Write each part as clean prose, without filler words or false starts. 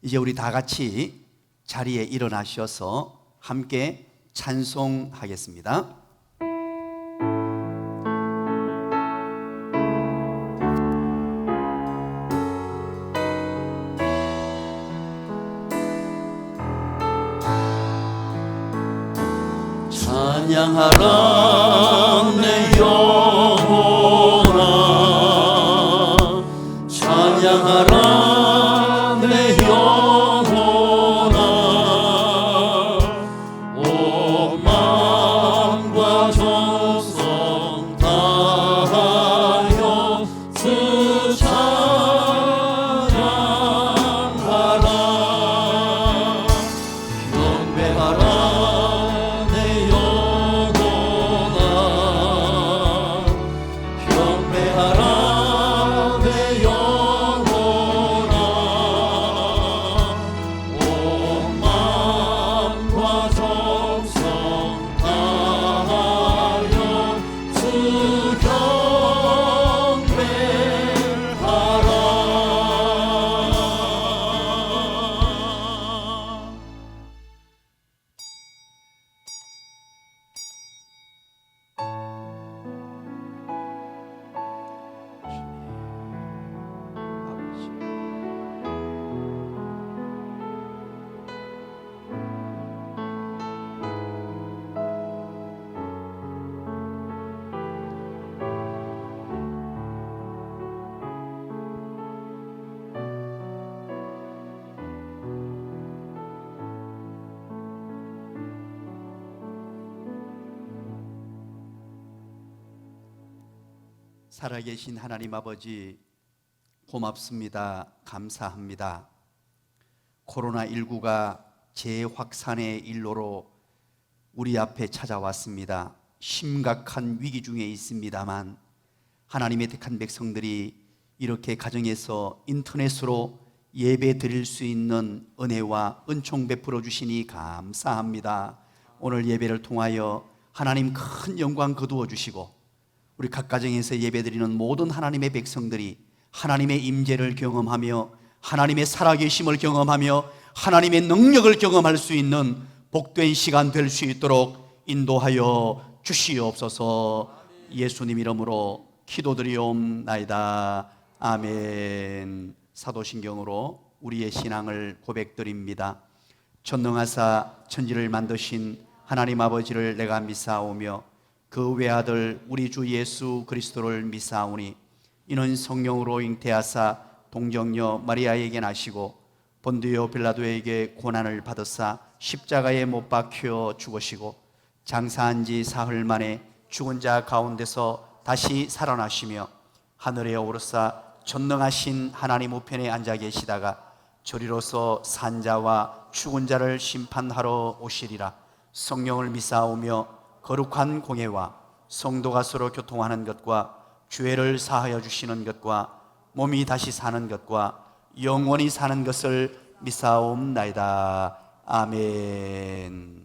이제 우리 다 같이 자리에 일어나셔서 함께 찬송하겠습니다. 찬양하라 내 영혼아, 찬양하라 내 영혼아, 온 마음과 정성 다하여 주 찬양하라. 경배하라 살아계신 하나님 아버지, 고맙습니다. 감사합니다. 코로나19가 재확산의 일로로 우리 앞에 찾아왔습니다. 심각한 위기 중에 있습니다만 하나님의 택한 백성들이 이렇게 가정에서 인터넷으로 예배 드릴 수 있는 은혜와 은총 베풀어 주시니 감사합니다. 오늘 예배를 통하여 하나님 큰 영광 거두어 주시고 우리 각 가정에서 예배드리는 모든 하나님의 백성들이 하나님의 임재를 경험하며 하나님의 살아계심을 경험하며 하나님의 능력을 경험할 수 있는 복된 시간 될 수 있도록 인도하여 주시옵소서. 예수님 이름으로 기도드리옵나이다. 아멘. 사도신경으로 우리의 신앙을 고백드립니다. 전능하사 천지를 만드신 하나님 아버지를 내가 믿사오며 그 외아들 우리 주 예수 그리스도를 믿사오니 이는 성령으로 잉태하사 동정녀 마리아에게 나시고 본디오 빌라도에게 고난을 받으사 십자가에 못 박혀 죽으시고 장사한 지 사흘 만에 죽은 자 가운데서 다시 살아나시며 하늘에 오르사 전능하신 하나님 우편에 앉아 계시다가 저리로서 산 자와 죽은 자를 심판하러 오시리라. 성령을 믿사오며 거룩한 공예와 성도가 서로 교통하는 것과 죄를 사하여 주시는 것과 몸이 다시 사는 것과 영원히 사는 것을 믿사옵나이다. 아멘.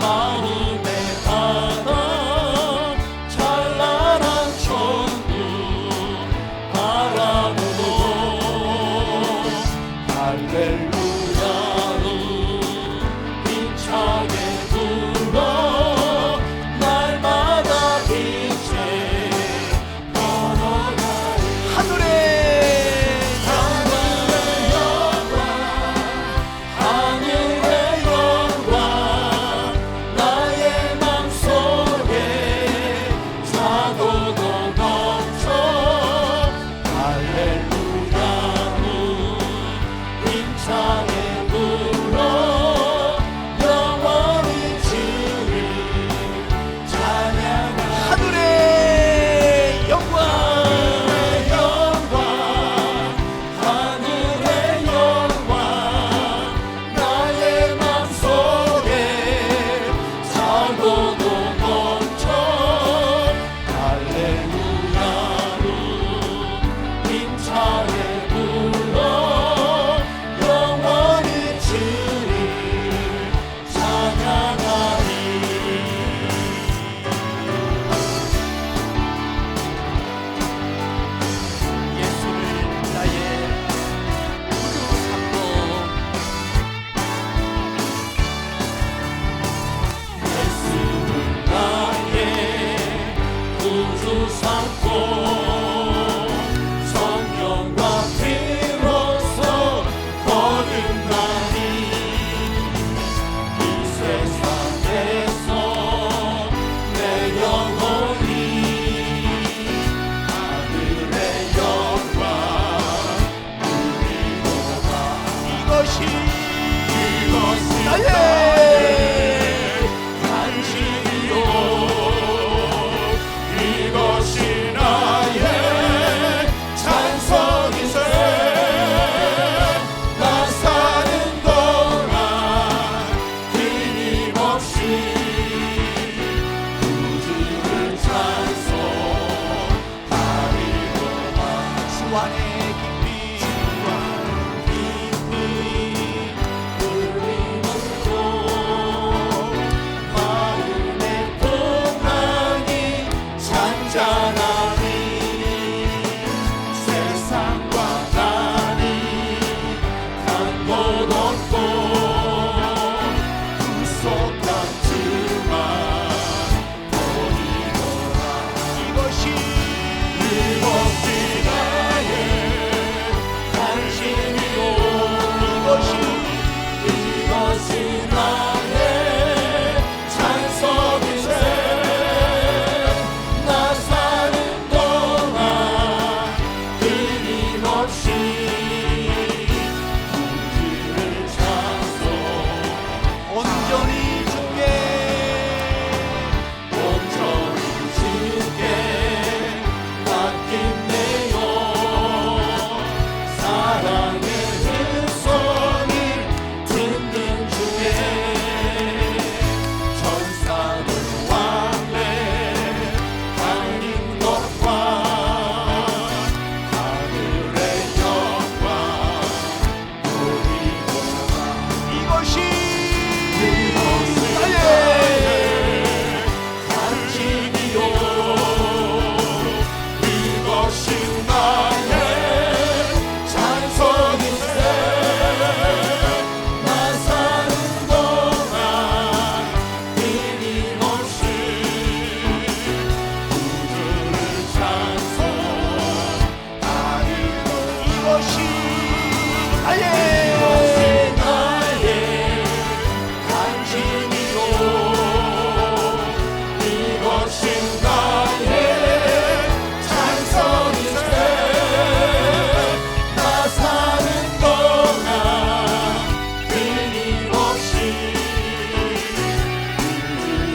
마음의 바다 찬란한 천국 바라보고 할렐루야로 힘차게 불러 날마다 빛에 걸어가리 하늘의 영광 하늘의 영광 나의 맘속에 차고도 넘쳐 할렐루야로 힘차게 불어 영원히 주를 찬양하리 하늘의 영광 하늘의 영광 나의 맘속에 차고도 넘쳐 할렐루야로 힘차게 불러 영원히 주를 찬양하리 예수를 나의 구주 삼고 예수는 나의 구주 삼고 성령과 피로써 거듭나니 이 세상에서 내 영혼이 하늘의 영광 누리도다 이것이 나의 간증이요 이것이 나의 찬송이세 나 사는 동안 끊임없이 구주를 찬송하리로다 주 안에 깊이 마음의 풍랑이 잔잔하니 세상과 달리 간 곳 없고 구속같지만 보이노라 이것이 나의 간증이요 이것이 나의 찬송이세 나 사는 동안 끊임없이 구주를 찬송 온전히 주께 온전히 주께 맡긴네요 사랑의 음성이 듣는 주에 천사들 왕래 하는 것과 하늘의 영광 누리도다 이것이 나의 간증이요 이것이 나의 찬송이세 나 사는 동안 끊임없이 구주를 찬송하리로다 이것이 나의 나의 간증이요 이것이 나의 찬송이세 나 사는 동안 끊임없이 주를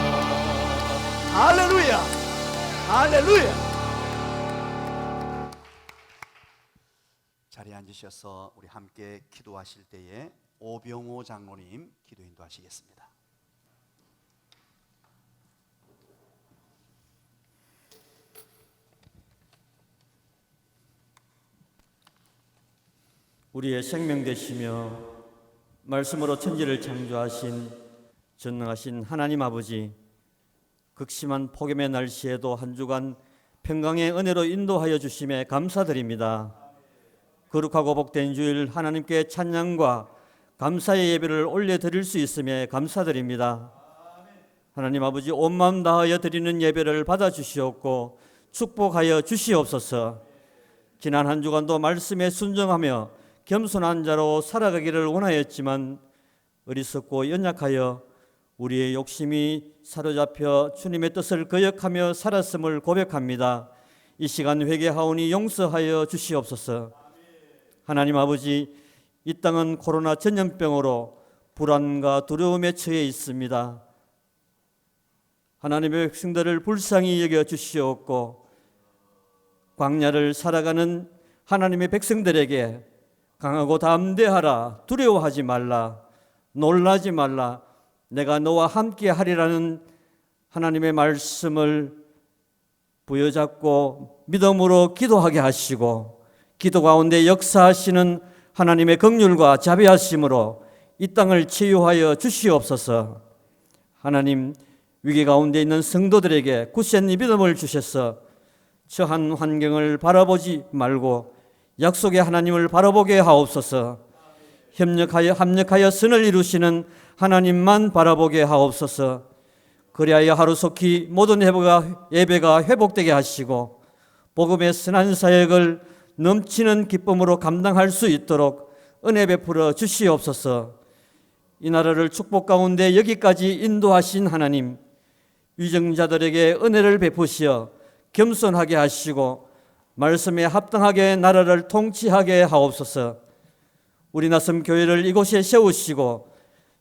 찬송하리로다 할렐루야 할렐루야. 자리에 앉으셔서 우리 함께 기도하실 때에 오병호 장로님 기도 인도하시겠습니다. 우리의 생명 되시며 말씀으로 천지를 창조하신 전능하신 하나님 아버지, 극심한 폭염의 날씨에도 한 주간 평강의 은혜로 인도하여 주심에 감사드립니다. 거룩하고 복된 주일 하나님께 찬양과 감사의 예배를 올려드릴 수 있음에 감사드립니다. 하나님 아버지, 온 마음 다하여 드리는 예배를 받아주시옵고 축복하여 주시옵소서. 지난 한 주간도 말씀에 순종하며 겸손한 자로 살아가기를 원하였지만 어리석고 연약하여 우리의 욕심이 사로잡혀 주님의 뜻을 거역하며 살았음을 고백합니다. 이 시간 회개하오니 용서하여 주시옵소서. 하나님 아버지, 이 땅은 코로나 전염병으로 불안과 두려움에 처해 있습니다. 하나님의 백성들을 불쌍히 여겨 주시옵고 광야를 살아가는 하나님의 백성들에게 강하고 담대하라, 두려워하지 말라, 놀라지 말라, 내가 너와 함께 하리라는 하나님의 말씀을 부여잡고 믿음으로 기도하게 하시고 기도 가운데 역사하시는 하나님의 긍휼과 자비하심으로 이 땅을 치유하여 주시옵소서. 하나님, 위기 가운데 있는 성도들에게 굳센 믿음을 주셔서 처한 환경을 바라보지 말고 약속의 하나님을 바라보게 하옵소서. 합력하여 선을 이루시는 하나님만 바라보게 하옵소서. 그리하여 하루속히 모든 예배가 회복되게 하시고 복음의 선한 사역을 넘치는 기쁨으로 감당할 수 있도록 은혜 베풀어 주시옵소서. 이 나라를 축복 가운데 여기까지 인도하신 하나님, 위정자들에게 은혜를 베푸시어 겸손하게 하시고 말씀에 합당하게 나라를 통치하게 하옵소서. 우리 나섬 교회를 이곳에 세우시고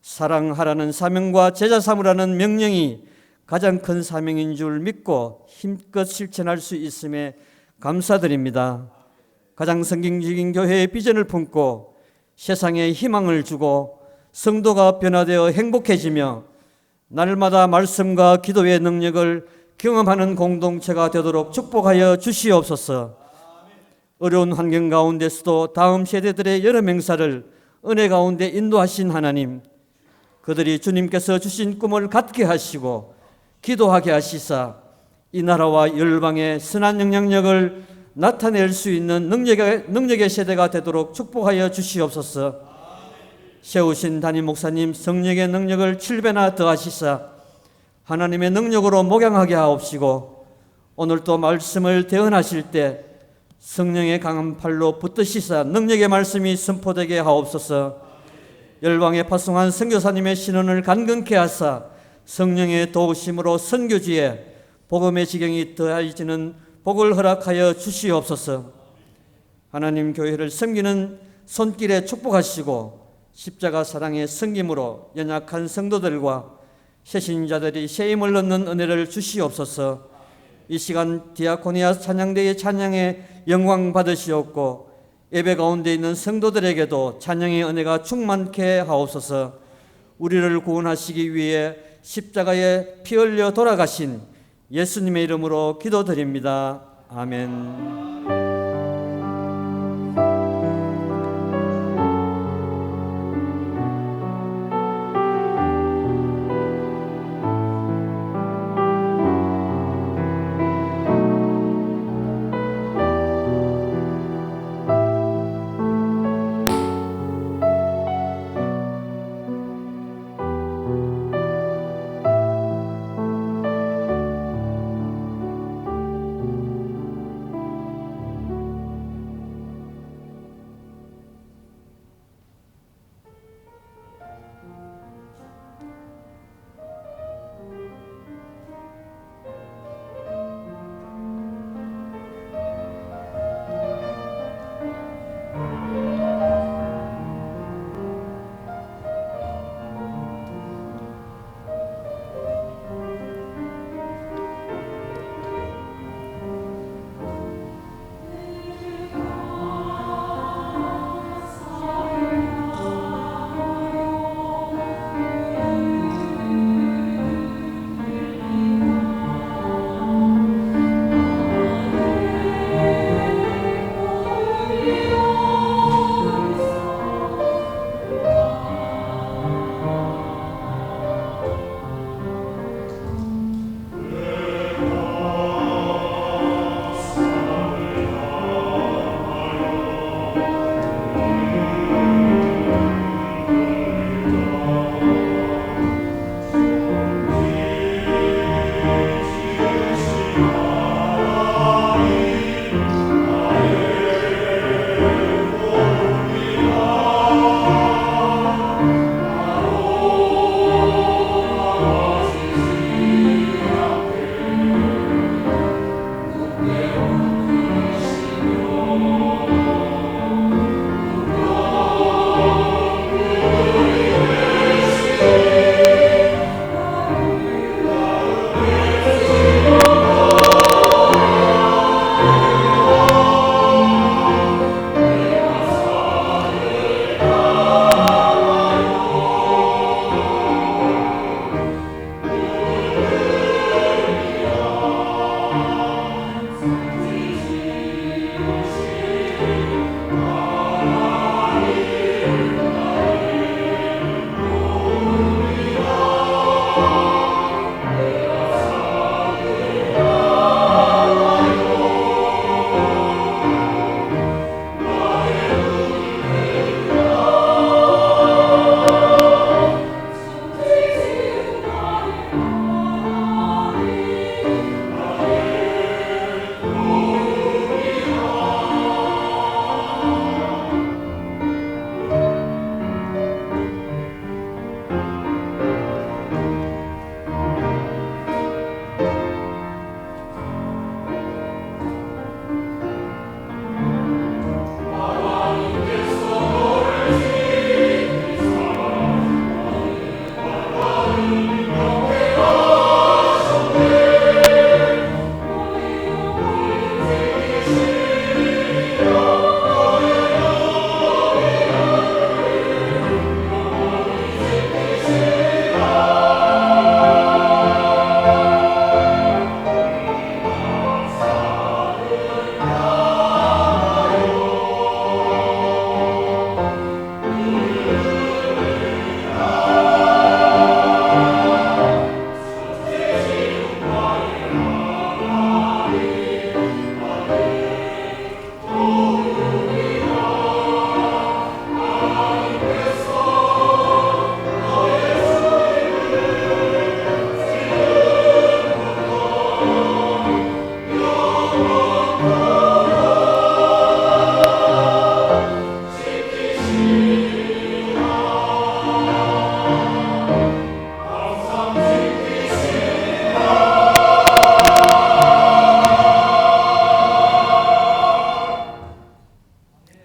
사랑하라는 사명과 제자 삼으라는 명령이 가장 큰 사명인 줄 믿고 힘껏 실천할 수 있음에 감사드립니다. 가장 성경적인 교회의 비전을 품고 세상에 희망을 주고 성도가 변화되어 행복해지며 날마다 말씀과 기도의 능력을 경험하는 공동체가 되도록 축복하여 주시옵소서. 어려운 환경 가운데서도 다음 세대들의 여러 명사를 은혜 가운데 인도하신 하나님, 그들이 주님께서 주신 꿈을 갖게 하시고 기도하게 하시사 이 나라와 열방의 선한 영향력을 나타낼 수 있는 능력의 세대가 되도록 축복하여 주시옵소서. 세우신 담임 목사님 성령의 능력을 7배나 더하시사 하나님의 능력으로 목양하게 하옵시고 오늘도 말씀을 대언하실 때 성령의 강한 팔로 붙드시사 능력의 말씀이 선포되게 하옵소서. 열방에 파송한 선교사님의 신원을 간근케 하사 성령의 도우심으로 선교지에 복음의 지경이 더해지는 복을 허락하여 주시옵소서. 하나님 교회를 섬기는 손길에 축복하시고 십자가 사랑의 섬김으로 연약한 성도들과 새신자들이 세임을 얻는 은혜를 주시옵소서. 이 시간 디아코니아 찬양대의 찬양에 영광 받으시옵고 예배 가운데 있는 성도들에게도 찬양의 은혜가 충만케 하옵소서. 우리를 구원하시기 위해 십자가에 피 흘려 돌아가신 예수님의 이름으로 기도드립니다. 아멘.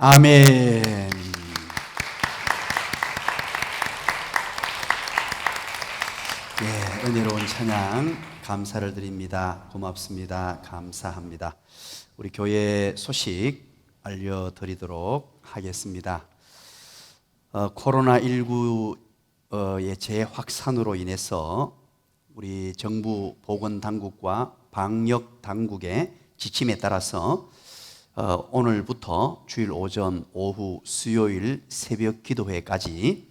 아멘. 예, 은혜로운 찬양 감사를 드립니다. 고맙습니다. 감사합니다. 우리 교회 소식 알려드리도록 하겠습니다. 코로나19의 재확산으로 인해서 우리 정부 보건당국과 방역당국의 지침에 따라서 오늘부터 주일 오전, 오후, 수요일 새벽 기도회까지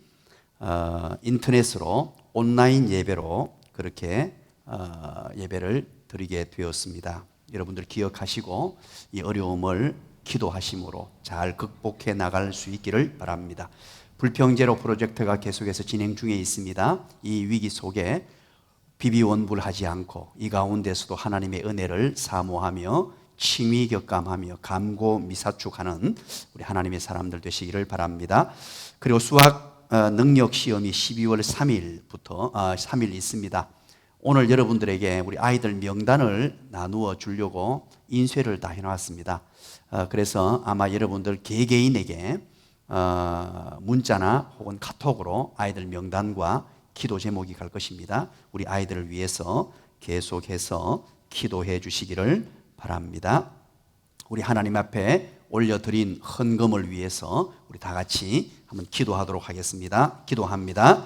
인터넷으로 온라인 예배로 그렇게 예배를 드리게 되었습니다. 여러분들 기억하시고 이 어려움을 기도하심으로 잘 극복해 나갈 수 있기를 바랍니다. 불평제로 프로젝트가 계속해서 진행 중에 있습니다. 이 위기 속에 비비원불하지 않고 이 가운데서도 하나님의 은혜를 사모하며 칭의격감하며 감고미사축하는 우리 하나님의 사람들 되시기를 바랍니다. 그리고 수학 능력 시험이 12월 3일 있습니다. 오늘 여러분들에게 우리 아이들 명단을 나누어 주려고 인쇄를 다 해놨습니다. 그래서 아마 여러분들 개개인에게 문자나 혹은 카톡으로 아이들 명단과 기도 제목이 갈 것입니다. 우리 아이들을 위해서 계속해서 기도해 주시기를 바랍니다. 우리 하나님 앞에 올려드린 헌금을 위해서 우리 다 같이 한번 기도하도록 하겠습니다. 기도합니다.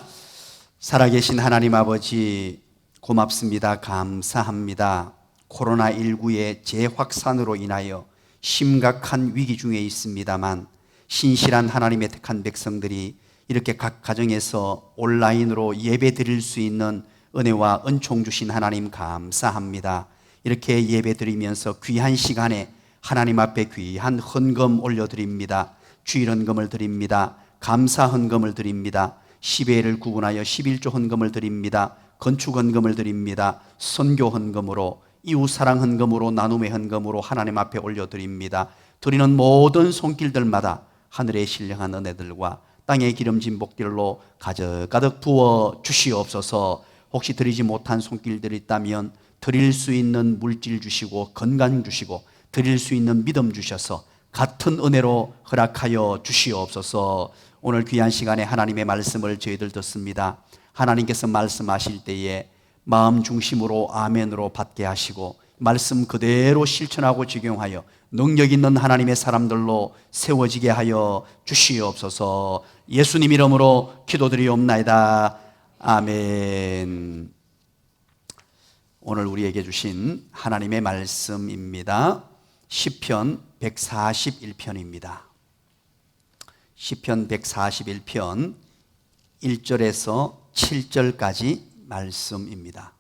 살아계신 하나님 아버지 고맙습니다. 감사합니다. 코로나19의 재확산으로 인하여 심각한 위기 중에 있습니다만 신실한 하나님의 택한 백성들이 이렇게 각 가정에서 온라인으로 예배 드릴 수 있는 은혜와 은총 주신 하나님 감사합니다. 이렇게 예배 드리면서 귀한 시간에 하나님 앞에 귀한 헌금 올려드립니다. 주일 헌금을 드립니다. 감사 헌금을 드립니다. 10회를 구분하여 11조 헌금을 드립니다. 건축 헌금을 드립니다. 선교 헌금으로, 이웃 사랑 헌금으로, 나눔의 헌금으로 하나님 앞에 올려드립니다. 드리는 모든 손길들마다 하늘의 신령한 은혜들과 땅의 기름진 복들로 가득가득 부어 주시옵소서. 혹시 드리지 못한 손길들이 있다면 드릴 수 있는 물질 주시고 건강 주시고 드릴 수 있는 믿음 주셔서 같은 은혜로 허락하여 주시옵소서. 오늘 귀한 시간에 하나님의 말씀을 저희들 듣습니다. 하나님께서 말씀하실 때에 마음 중심으로 아멘으로 받게 하시고 말씀 그대로 실천하고 적용하여 능력 있는 하나님의 사람들로 세워지게 하여 주시옵소서. 예수님 이름으로 기도드리옵나이다. 아멘. 오늘 우리에게 주신 하나님의 말씀입니다. 시편 141편입니다. 시편 141편 1절에서 7절까지 말씀입니다.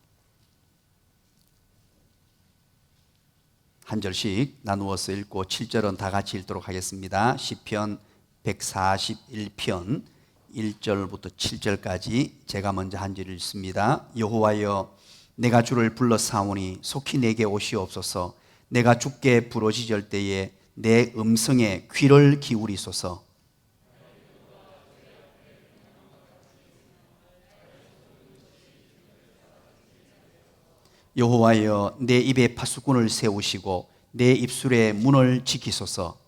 한 절씩 나누어서 읽고 7절은 다 같이 읽도록 하겠습니다. 시편 141편 1절부터 7절까지 제가 먼저 한 절 읽습니다. 여호와여, 내가 주를 불러 사오니 속히 내게 오시옵소서. 내가 주께 부르짖을 때에 내 음성에 귀를 기울이소서. 여호와여, 내 입에 파수꾼을 세우시고 내 입술에 문을 지키소서.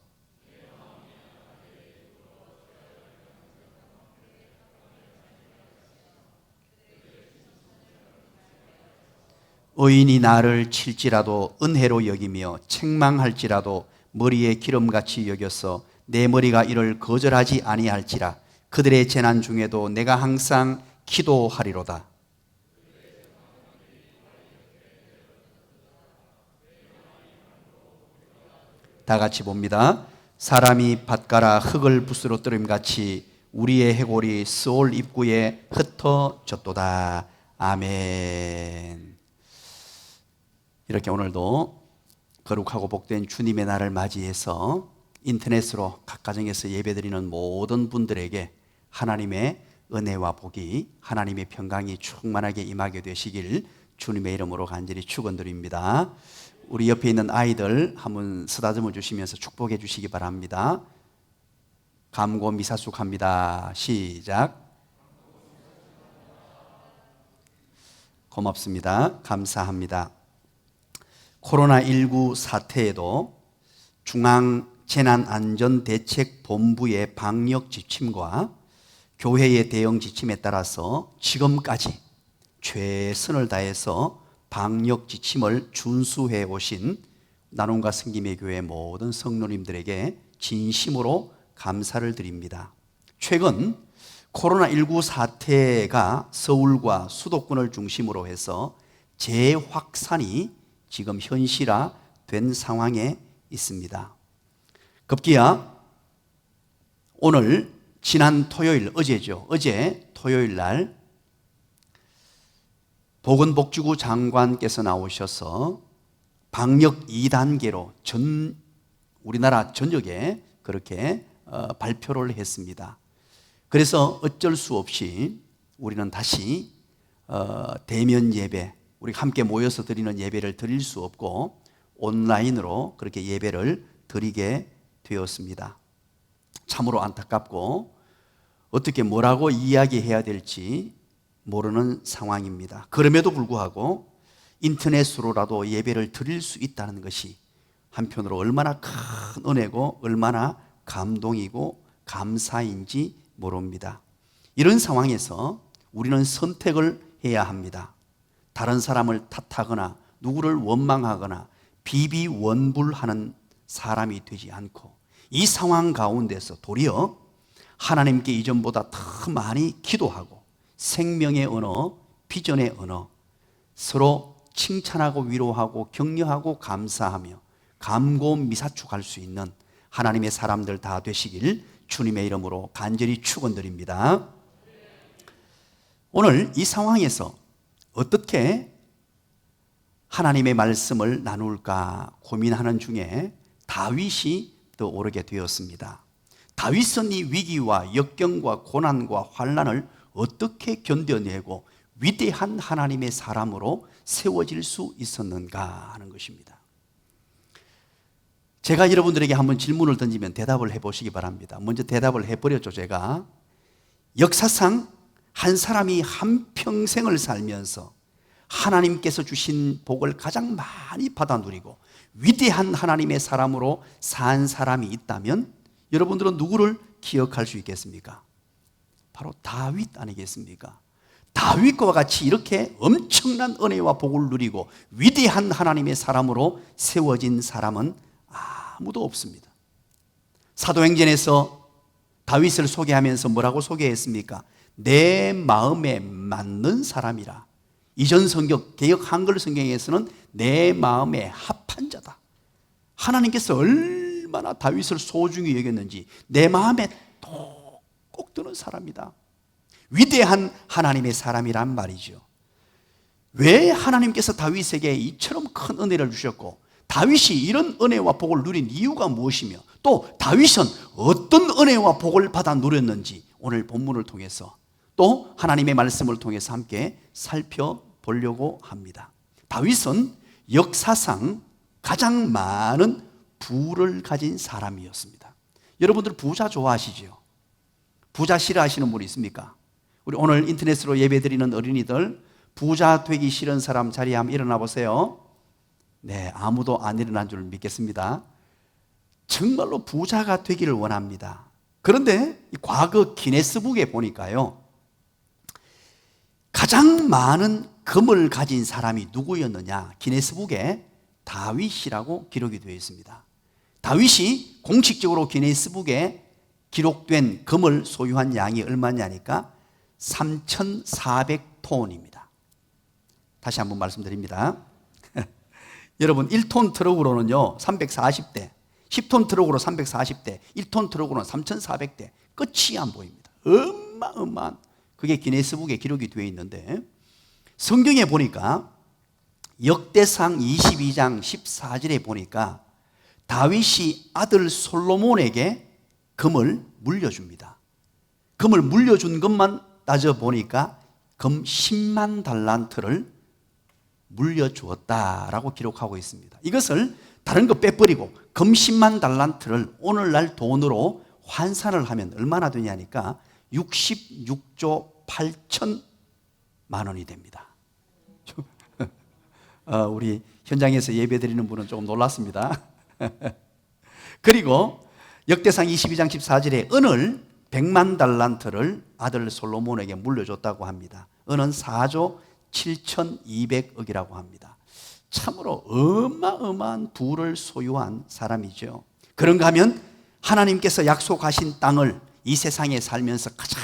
의인이 나를 칠지라도 은혜로 여기며 책망할지라도 머리에 기름같이 여겨서 내 머리가 이를 거절하지 아니할지라. 그들의 재난 중에도 내가 항상 기도하리로다. 다 같이 봅니다. 사람이 밭가라 흙을 붓으로 뜨림같이 우리의 해골이 스올 입구에 흩어졌도다. 아멘. 이렇게 오늘도 거룩하고 복된 주님의 날을 맞이해서 인터넷으로 각 가정에서 예배드리는 모든 분들에게 하나님의 은혜와 복이, 하나님의 평강이 충만하게 임하게 되시길 주님의 이름으로 간절히 축원드립니다. 우리 옆에 있는 아이들 한번 쓰다듬어 주시면서 축복해 주시기 바랍니다. 감고 미사숙합니다. 시작. 고맙습니다. 감사합니다. 코로나19 사태에도 중앙재난안전대책본부의 방역 지침과 교회의 대응 지침에 따라서 지금까지 최선을 다해서 방역 지침을 준수해 오신 나눔과 섬김의 교회 모든 성도님들에게 진심으로 감사를 드립니다. 최근 코로나19 사태가 서울과 수도권을 중심으로 해서 재확산이 지금 현실화된 상황에 있습니다. 급기야 오늘 지난 토요일, 어제 토요일 날 보건복지부 장관께서 나오셔서 방역 2단계로 우리나라 전역에 그렇게 발표를 했습니다. 그래서 어쩔 수 없이 우리는 다시 대면 예배, 우리 함께 모여서 드리는 예배를 드릴 수 없고 온라인으로 그렇게 예배를 드리게 되었습니다. 참으로 안타깝고 어떻게 뭐라고 이야기해야 될지 모르는 상황입니다. 그럼에도 불구하고 인터넷으로라도 예배를 드릴 수 있다는 것이 한편으로 얼마나 큰 은혜고 얼마나 감동이고 감사인지 모릅니다. 이런 상황에서 우리는 선택을 해야 합니다. 다른 사람을 탓하거나 누구를 원망하거나 비비원불하는 사람이 되지 않고 이 상황 가운데서 도리어 하나님께 이전보다 더 많이 기도하고 생명의 언어, 비전의 언어, 서로 칭찬하고 위로하고 격려하고 감사하며 감고미사축할 수 있는 하나님의 사람들 다 되시길 주님의 이름으로 간절히 축원드립니다. 오늘 이 상황에서 어떻게 하나님의 말씀을 나눌까 고민하는 중에 다윗이 떠오르게 되었습니다. 다윗은 이 위기와 역경과 고난과 환난을 어떻게 견뎌내고 위대한 하나님의 사람으로 세워질 수 있었는가 하는 것입니다. 제가 여러분들에게 한번 질문을 던지면 대답을 해보시기 바랍니다. 먼저 대답을 해버렸죠. 제가 역사상 한 사람이 한평생을 살면서 하나님께서 주신 복을 가장 많이 받아 누리고 위대한 하나님의 사람으로 산 사람이 있다면 여러분들은 누구를 기억할 수 있겠습니까? 바로 다윗 아니겠습니까? 다윗과 같이 이렇게 엄청난 은혜와 복을 누리고 위대한 하나님의 사람으로 세워진 사람은 아무도 없습니다. 사도행전에서 다윗을 소개하면서 뭐라고 소개했습니까? 내 마음에 맞는 사람이라. 이전 성경, 개역 한글 성경에서는 내 마음에 합한 자다. 하나님께서 얼마나 다윗을 소중히 여겼는지 내 마음에 꼭 드는 사람이다. 위대한 하나님의 사람이란 말이죠. 왜 하나님께서 다윗에게 이처럼 큰 은혜를 주셨고 다윗이 이런 은혜와 복을 누린 이유가 무엇이며 또 다윗은 어떤 은혜와 복을 받아 누렸는지 오늘 본문을 통해서 또 하나님의 말씀을 통해서 함께 살펴보려고 합니다. 다윗은 역사상 가장 많은 부를 가진 사람이었습니다. 여러분들 부자 좋아하시죠? 부자 싫어하시는 분 있습니까? 우리 오늘 인터넷으로 예배드리는 어린이들 부자 되기 싫은 사람 자리에 한번 일어나 보세요. 네, 아무도 안 일어난 줄 믿겠습니다. 정말로 부자가 되기를 원합니다. 그런데 과거 기네스북에 보니까요, 가장 많은 금을 가진 사람이 누구였느냐? 기네스북에 다윗이라고 기록이 되어 있습니다. 다윗이 공식적으로 기네스북에 기록된 금을 소유한 양이 얼마냐니까 3,400톤입니다. 다시 한번 말씀드립니다. 여러분 1톤 트럭으로는요 340대, 10톤 트럭으로 340대, 1톤 트럭으로는 3,400대, 끝이 안 보입니다. 어마어마한, 그게 기네스북에 기록이 되어 있는데 성경에 보니까 역대상 22장 14절에 보니까 다윗이 아들 솔로몬에게 금을 물려줍니다. 금을 물려준 것만 따져보니까 금 10만 달란트를 물려주었다라고 기록하고 있습니다. 이것을 다른 거 빼버리고 금 10만 달란트를 오늘날 돈으로 환산을 하면 얼마나 되냐니까 66조 8천만 원이 됩니다. 우리 현장에서 예배드리는 분은 조금 놀랐습니다. 그리고 역대상 22장 14절에 은을 100만 달란트를 아들 솔로몬에게 물려줬다고 합니다. 은은 4조 7,200억이라고 합니다. 참으로 어마어마한 부를 소유한 사람이죠. 그런가 하면 하나님께서 약속하신 땅을 이 세상에 살면서 가장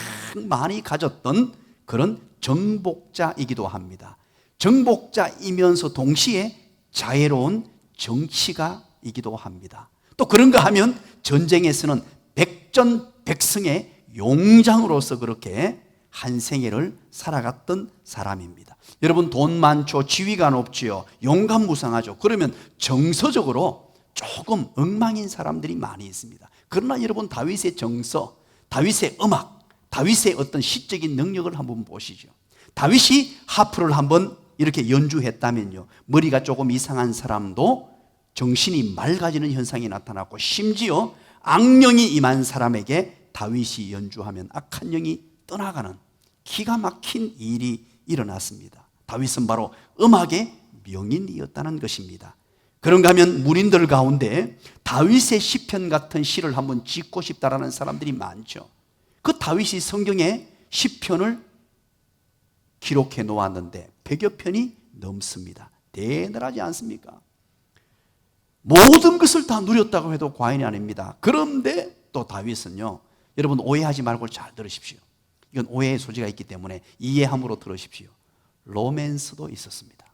많이 가졌던 그런 정복자이기도 합니다. 정복자이면서 동시에 자애로운 정치가이기도 합니다. 또 그런가 하면 전쟁에서는 백전백승의 용장으로서 그렇게 한 생애를 살아갔던 사람입니다. 여러분 돈 많죠, 지위가 높지요, 용감무상하죠. 그러면 정서적으로 조금 엉망인 사람들이 많이 있습니다. 그러나 여러분 다윗의 정서, 다윗의 음악, 다윗의 어떤 시적인 능력을 한번 보시죠. 다윗이 하프를 한번 이렇게 연주했다면요, 머리가 조금 이상한 사람도 정신이 맑아지는 현상이 나타났고 심지어 악령이 임한 사람에게 다윗이 연주하면 악한 영이 떠나가는 기가 막힌 일이 일어났습니다. 다윗은 바로 음악의 명인이었다는 것입니다. 그런가 하면 문인들 가운데 다윗의 시편 같은 시를 한번 짓고 싶다라는 사람들이 많죠. 그 다윗이 성경에 시편을 기록해 놓았는데 100여 편이 넘습니다. 대단하지 않습니까? 모든 것을 다 누렸다고 해도 과언이 아닙니다. 그런데 또 다윗은요, 여러분 오해하지 말고 잘 들으십시오. 이건 오해의 소지가 있기 때문에 이해함으로 들으십시오. 로맨스도 있었습니다.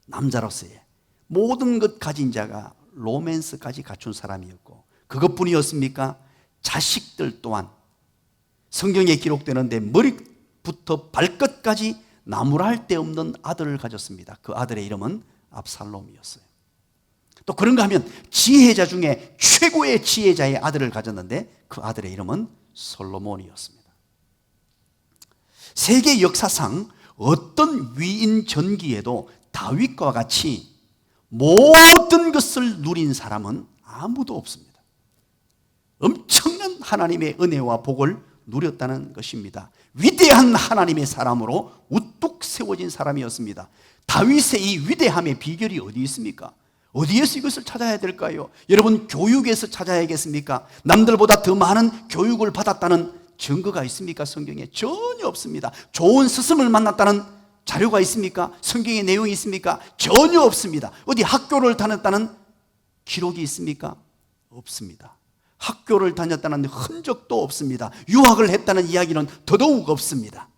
남자로서의 모든 것 가진 자가 로맨스까지 갖춘 사람이었고, 그것뿐이었습니까? 자식들 또한 성경에 기록되는데 머리부터 발끝까지 나무랄 데 없는 아들을 가졌습니다. 그 아들의 이름은 압살롬이었어요. 또 그런가 하면 지혜자 중에 최고의 지혜자의 아들을 가졌는데 그 아들의 이름은 솔로몬이었습니다. 세계 역사상 어떤 위인 전기에도 다윗과 같이 모든 것을 누린 사람은 아무도 없습니다. 엄청난 하나님의 은혜와 복을 누렸다는 것입니다. 위대한 하나님의 사람으로 우뚝 세워진 사람이었습니다. 다윗의 이 위대함의 비결이 어디 있습니까? 어디에서 이것을 찾아야 될까요? 여러분 교육에서 찾아야겠습니까? 남들보다 더 많은 교육을 받았다는 증거가 있습니까? 성경에 전혀 없습니다. 좋은 스승을 만났다는 자료가 있습니까? 성경에 내용이 있습니까? 전혀 없습니다. 어디 학교를 다녔다는 기록이 있습니까? 없습니다. 학교를 다녔다는 흔적도 없습니다. 유학을 했다는 이야기는 더더욱 없습니다.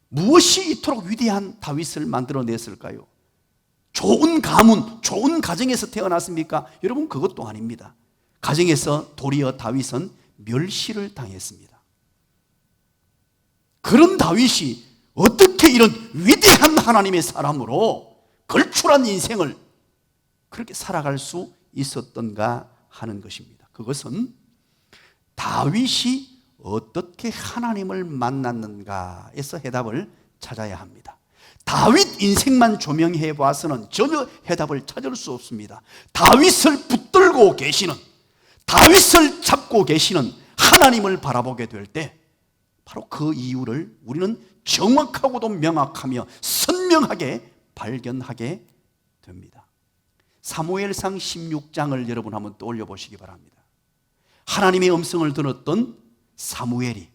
무엇이 이토록 위대한 다윗을 만들어냈을까요? 좋은 가문, 좋은 가정에서 태어났습니까? 여러분 그것도 아닙니다. 가정에서 도리어 다윗은 멸시를 당했습니다. 그런 다윗이 어떻게 이런 위대한 하나님의 사람으로 걸출한 인생을 그렇게 살아갈 수 있었던가 하는 것입니다. 그것은 다윗이 어떻게 하나님을 만났는가에서 해답을 찾아야 합니다. 다윗 인생만 조명해 봐서는 전혀 해답을 찾을 수 없습니다. 다윗을 붙들고 계시는, 다윗을 잡고 계시는 하나님을 바라보게 될 때 바로 그 이유를 우리는 정확하고도 명확하며 선명하게 발견하게 됩니다. 사무엘상 16장을 여러분 한번 떠올려 보시기 바랍니다. 하나님의 음성을 들었던 사무엘이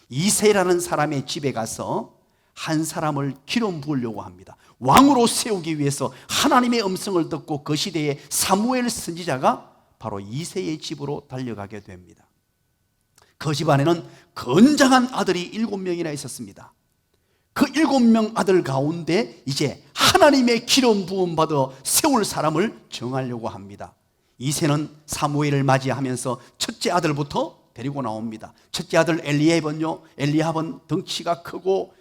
이새라는 사람의 집에 가서 한 사람을 기름 부으려고 합니다. 왕으로 세우기 위해서 하나님의 음성을 듣고 그 시대에 사무엘 선지자가 바로 이새의 집으로 달려가게 됩니다. 그 집안에는 건장한 아들이 7명이나 있었습니다. 그 7명 아들 가운데 이제 하나님의 기름 부음 받아 세울 사람을 정하려고 합니다. 이새는 사무엘을 맞이하면서 첫째 아들부터 데리고 나옵니다. 첫째 아들 엘리압은 덩치가 크고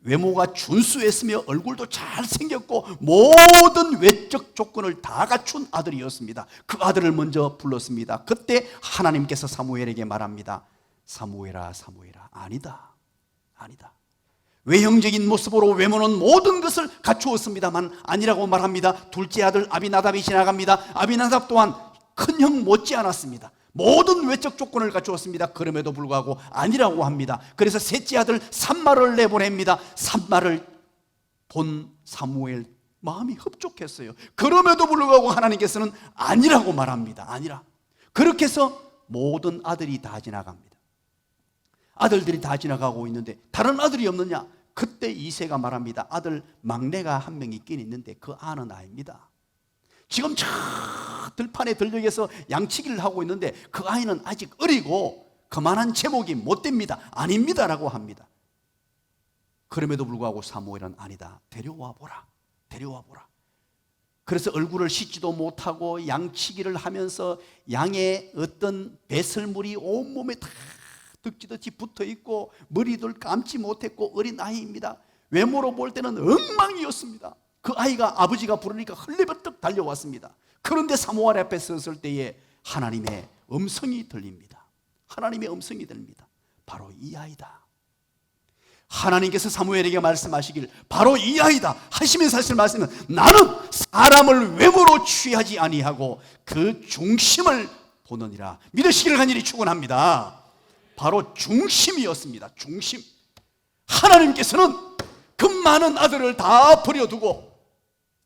외모가 준수했으며 얼굴도 잘생겼고 모든 외적 조건을 다 갖춘 아들이었습니다. 그 아들을 먼저 불렀습니다. 그때 하나님께서 사무엘에게 말합니다. 사무엘아, 사무엘아. 아니다. 외형적인 모습으로 외모는 모든 것을 갖추었습니다만 아니라고 말합니다. 둘째 아들 아비나답이 지나갑니다. 아비나답 또한 큰 형 못지 않았습니다. 모든 외적 조건을 갖추었습니다. 그럼에도 불구하고 아니라고 합니다. 그래서 셋째 아들 삼마를 내보냅니다. 삼마를 본 사무엘 마음이 흡족했어요. 그럼에도 불구하고 하나님께서는 아니라고 말합니다. 아니라. 그렇게 해서 모든 아들이 다 지나갑니다. 아들들이 다 지나가고 있는데 다른 아들이 없느냐? 그때 이새가 말합니다. 아들 막내가 한 명 있긴 있는데 그 아는 아닙니다. 지금 저 들판에 들녘에서 양치기를 하고 있는데 그 아이는 아직 어리고 그만한 제목이 못 됩니다. 아닙니다 라고 합니다. 그럼에도 불구하고 사무엘은 아니다. 데려와 보라. 그래서 얼굴을 씻지도 못하고 양치기를 하면서 양의 어떤 배설물이 온몸에 다 득지듯이 붙어있고 머리도 감지 못했고 어린 아이입니다. 외모로 볼 때는 엉망이었습니다. 그 아이가 아버지가 부르니까 헐레벌떡 달려왔습니다. 그런데 사무엘 앞에 섰을 때에 하나님의 음성이 들립니다. 바로 이 아이다. 하나님께서 사무엘에게 말씀하시길 바로 이 아이다 하시면서 하실 말씀은 나는 사람을 외모로 취하지 아니하고 그 중심을 보느니라. 믿으시기를 간절히 축원합니다. 바로 중심이었습니다. 중심. 하나님께서는 그 많은 아들을 다 버려두고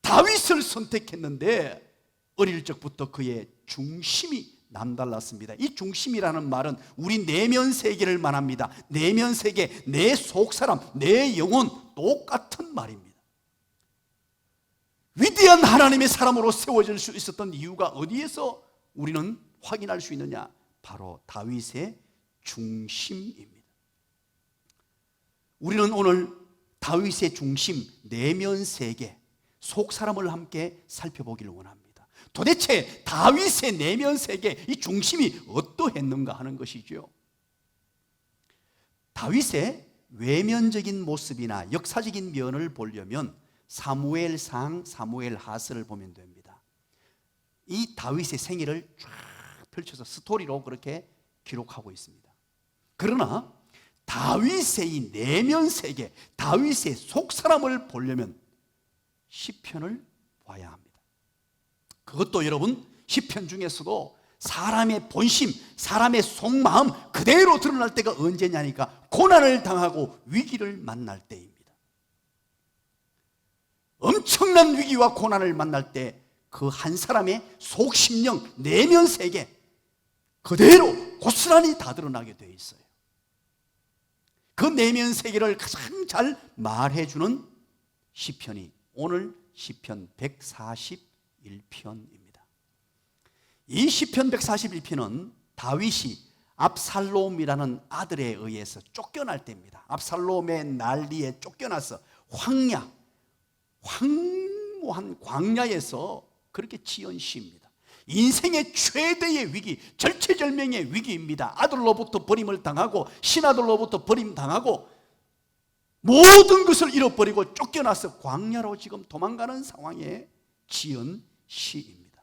다윗을 선택했는데 어릴 적부터 그의 중심이 남달랐습니다. 이 중심이라는 말은 우리 내면 세계를 말합니다. 내면 세계, 내 속사람, 내 영혼 똑같은 말입니다. 위대한 하나님의 사람으로 세워질 수 있었던 이유가 어디에서 우리는 확인할 수 있느냐? 바로 다윗의 중심입니다. 우리는 오늘 다윗의 중심, 내면 세계, 속사람을 함께 살펴보기를 원합니다. 도대체 다윗의 내면 세계, 이 중심이 어떠했는가 하는 것이죠. 다윗의 외면적인 모습이나 역사적인 면을 보려면 사무엘상, 사무엘하스를 보면 됩니다. 이 다윗의 생애를 쫙 펼쳐서 스토리로 그렇게 기록하고 있습니다. 그러나 다윗의 이 내면 세계, 다윗의 속사람을 보려면 시편을 봐야 합니다. 그것도 여러분 시편 중에서도 사람의 본심, 사람의 속마음 그대로 드러날 때가 언제냐니까 고난을 당하고 위기를 만날 때입니다. 엄청난 위기와 고난을 만날 때 그 한 사람의 속심령, 내면 세계 그대로 고스란히 다 드러나게 되어 있어요. 그 내면 세계를 가장 잘 말해주는 시편이 오늘 시편 141편입니다. 이 시편 141편은 다윗이 압살롬이라는 아들에 의해서 쫓겨날 때입니다. 압살롬의 난리에 쫓겨나서 황무한 광야에서 그렇게 지은 시입니다. 인생의 최대의 위기, 절체절명의 위기입니다. 아들로부터 버림을 당하고 신아들로부터 버림당하고 모든 것을 잃어버리고 쫓겨나서 광야로 지금 도망가는 상황에 지은 시입니다.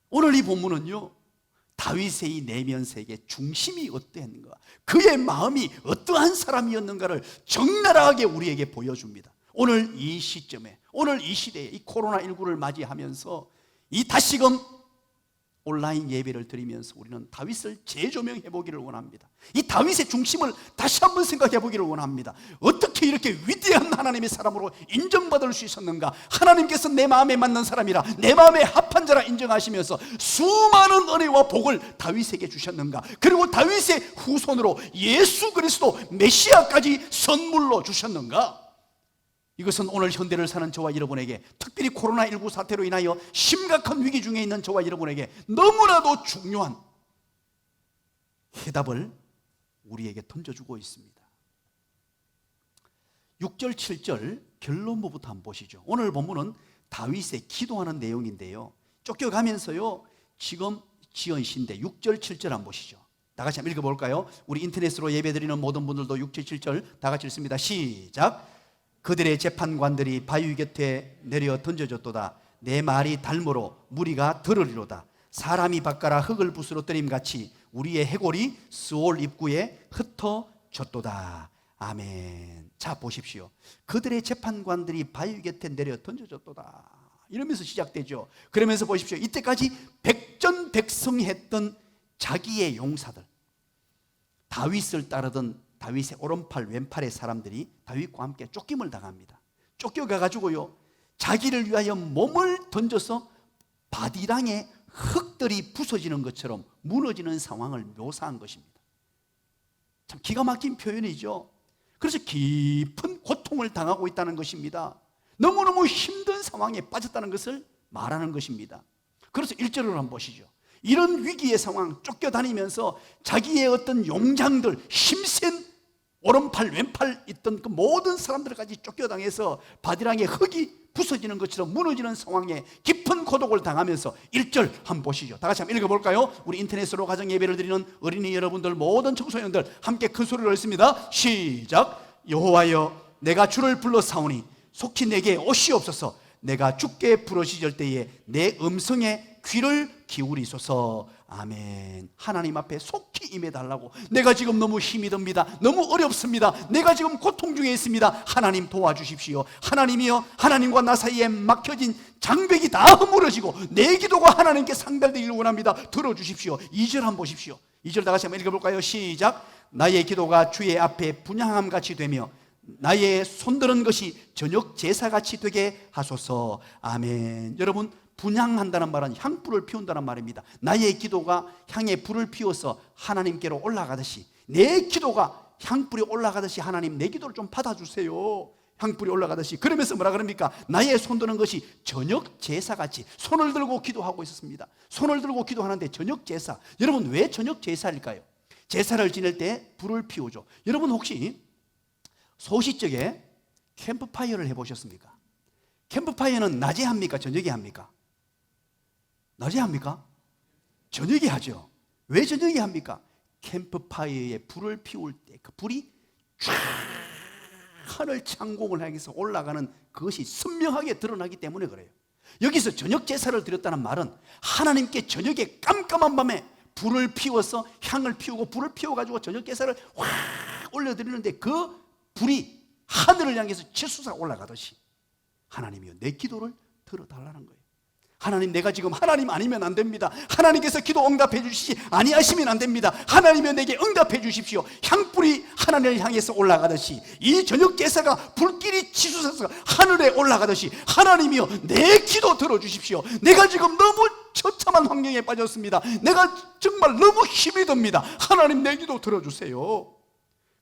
오늘 이 본문은요, 다윗의 이 내면 세계 중심이 어떠했는가, 그의 마음이 어떠한 사람이었는가를 적나라하게 우리에게 보여줍니다. 오늘 이 시점에, 오늘 이 시대에, 이 코로나19를 맞이하면서 이 다시금 온라인 예배를 드리면서 우리는 다윗을 재조명해 보기를 원합니다. 이 다윗의 중심을 다시 한번 생각해 보기를 원합니다. 어떻게 이렇게 위대한 하나님의 사람으로 인정받을 수 있었는가? 하나님께서 내 마음에 맞는 사람이라, 내 마음에 합한 자라 인정하시면서 수많은 은혜와 복을 다윗에게 주셨는가? 그리고 다윗의 후손으로 예수 그리스도 메시아까지 선물로 주셨는가? 이것은 오늘 현대를 사는 저와 여러분에게, 특별히 코로나19 사태로 인하여 심각한 위기 중에 있는 저와 여러분에게 너무나도 중요한 해답을 우리에게 던져주고 있습니다. 6절 7절 결론부부터 한번 보시죠. 오늘 본문은 다윗의 기도하는 내용인데요, 쫓겨가면서요 지금 지은 시인데 6절 7절 한번 보시죠. 다 같이 한번 읽어볼까요? 우리 인터넷으로 예배드리는 모든 분들도 6절 7절 다 같이 읽습니다. 시작. 그들의 재판관들이 바위 곁에 내려 던져졌도다. 내 말이 달모로 무리가 들으리로다. 사람이 바꿔라 흙을 붓으로 때림같이 우리의 해골이 스올 입구에 흩어졌도다. 아멘. 자, 보십시오. 그들의 재판관들이 바위 곁에 내려 던져졌도다, 이러면서 시작되죠. 그러면서 보십시오. 이때까지 백전백승했던 자기의 용사들, 다윗을 따르던 다윗의 오른팔 왼팔의 사람들이 다윗과 함께 쫓김을 당합니다. 쫓겨가가지고요, 자기를 위하여 몸을 던져서 바디랑에 흙들이 부서지는 것처럼 무너지는 상황을 묘사한 것입니다. 참 기가 막힌 표현이죠. 그래서 깊은 고통을 당하고 있다는 것입니다. 너무너무 힘든 상황에 빠졌다는 것을 말하는 것입니다. 그래서 1절을 한번 보시죠. 이런 위기의 상황, 쫓겨다니면서 자기의 어떤 용장들, 힘센 오른팔 왼팔 있던 그 모든 사람들까지 쫓겨당해서 바디랑에 흙이 부서지는 것처럼 무너지는 상황에 깊은 고독을 당하면서 1절 한번 보시죠. 다 같이 한번 읽어볼까요? 우리 인터넷으로 가정 예배를 드리는 어린이 여러분들, 모든 청소년들 함께 큰 소리로 읽습니다. 시작. 여호와여, 내가 주를 불러사오니 속히 내게 오시옵소서. 내가 주께 부르짖을 때에 내 음성에 귀를 기울이소서. 아멘. 하나님 앞에 속히 임해달라고. 내가 지금 너무 힘이 듭니다. 너무 어렵습니다. 내가 지금 고통 중에 있습니다. 하나님 도와주십시오. 하나님이여, 하나님과 나 사이에 막혀진 장벽이 다 허물어지고 내 기도가 하나님께 상달되기를 원합니다. 들어주십시오. 2절 한번 보십시오. 2절 다 같이 한번 읽어볼까요? 시작. 나의 기도가 주의 앞에 분향함같이 되며 나의 손드는 것이 저녁 제사같이 되게 하소서. 아멘. 여러분, 분향한다는 말은 향불을 피운다는 말입니다. 나의 기도가 향에 불을 피워서 하나님께로 올라가듯이, 내 기도가 향불이 올라가듯이 하나님 내 기도를 좀 받아주세요. 향불이 올라가듯이. 그러면서 뭐라 그럽니까? 나의 손드는 것이 저녁 제사같이. 손을 들고 기도하고 있었습니다. 손을 들고 기도하는데 저녁 제사. 여러분, 왜 저녁 제사일까요? 제사를 지낼 때 불을 피우죠. 여러분 혹시 소시적에 캠프파이어를 해보셨습니까? 캠프파이어는 낮에 합니까? 저녁에 합니까? 낮에 합니까? 저녁에 하죠. 왜 저녁에 합니까? 캠프파이어에 불을 피울 때 그 불이 쫙 하늘 창공을 향해서 올라가는 그것이 선명하게 드러나기 때문에 그래요. 여기서 저녁 제사를 드렸다는 말은 하나님께 저녁에 깜깜한 밤에 불을 피워서 향을 피우고 불을 피워가지고 저녁 제사를 확 올려드리는데 그 불이 하늘을 향해서 치솟아 올라가듯이 하나님이여, 내 기도를 들어달라는 거예요. 하나님, 내가 지금 하나님 아니면 안 됩니다. 하나님께서 기도 응답해 주시지 아니하시면 안 됩니다. 하나님이여, 내게 응답해 주십시오. 향불이 하나님을 향해서 올라가듯이, 이 저녁 제사가 불길이 치솟아서 하늘에 올라가듯이 하나님이여, 내 기도 들어주십시오. 내가 지금 너무 처참한 환경에 빠졌습니다. 내가 정말 너무 힘이 듭니다. 하나님, 내 기도 들어주세요.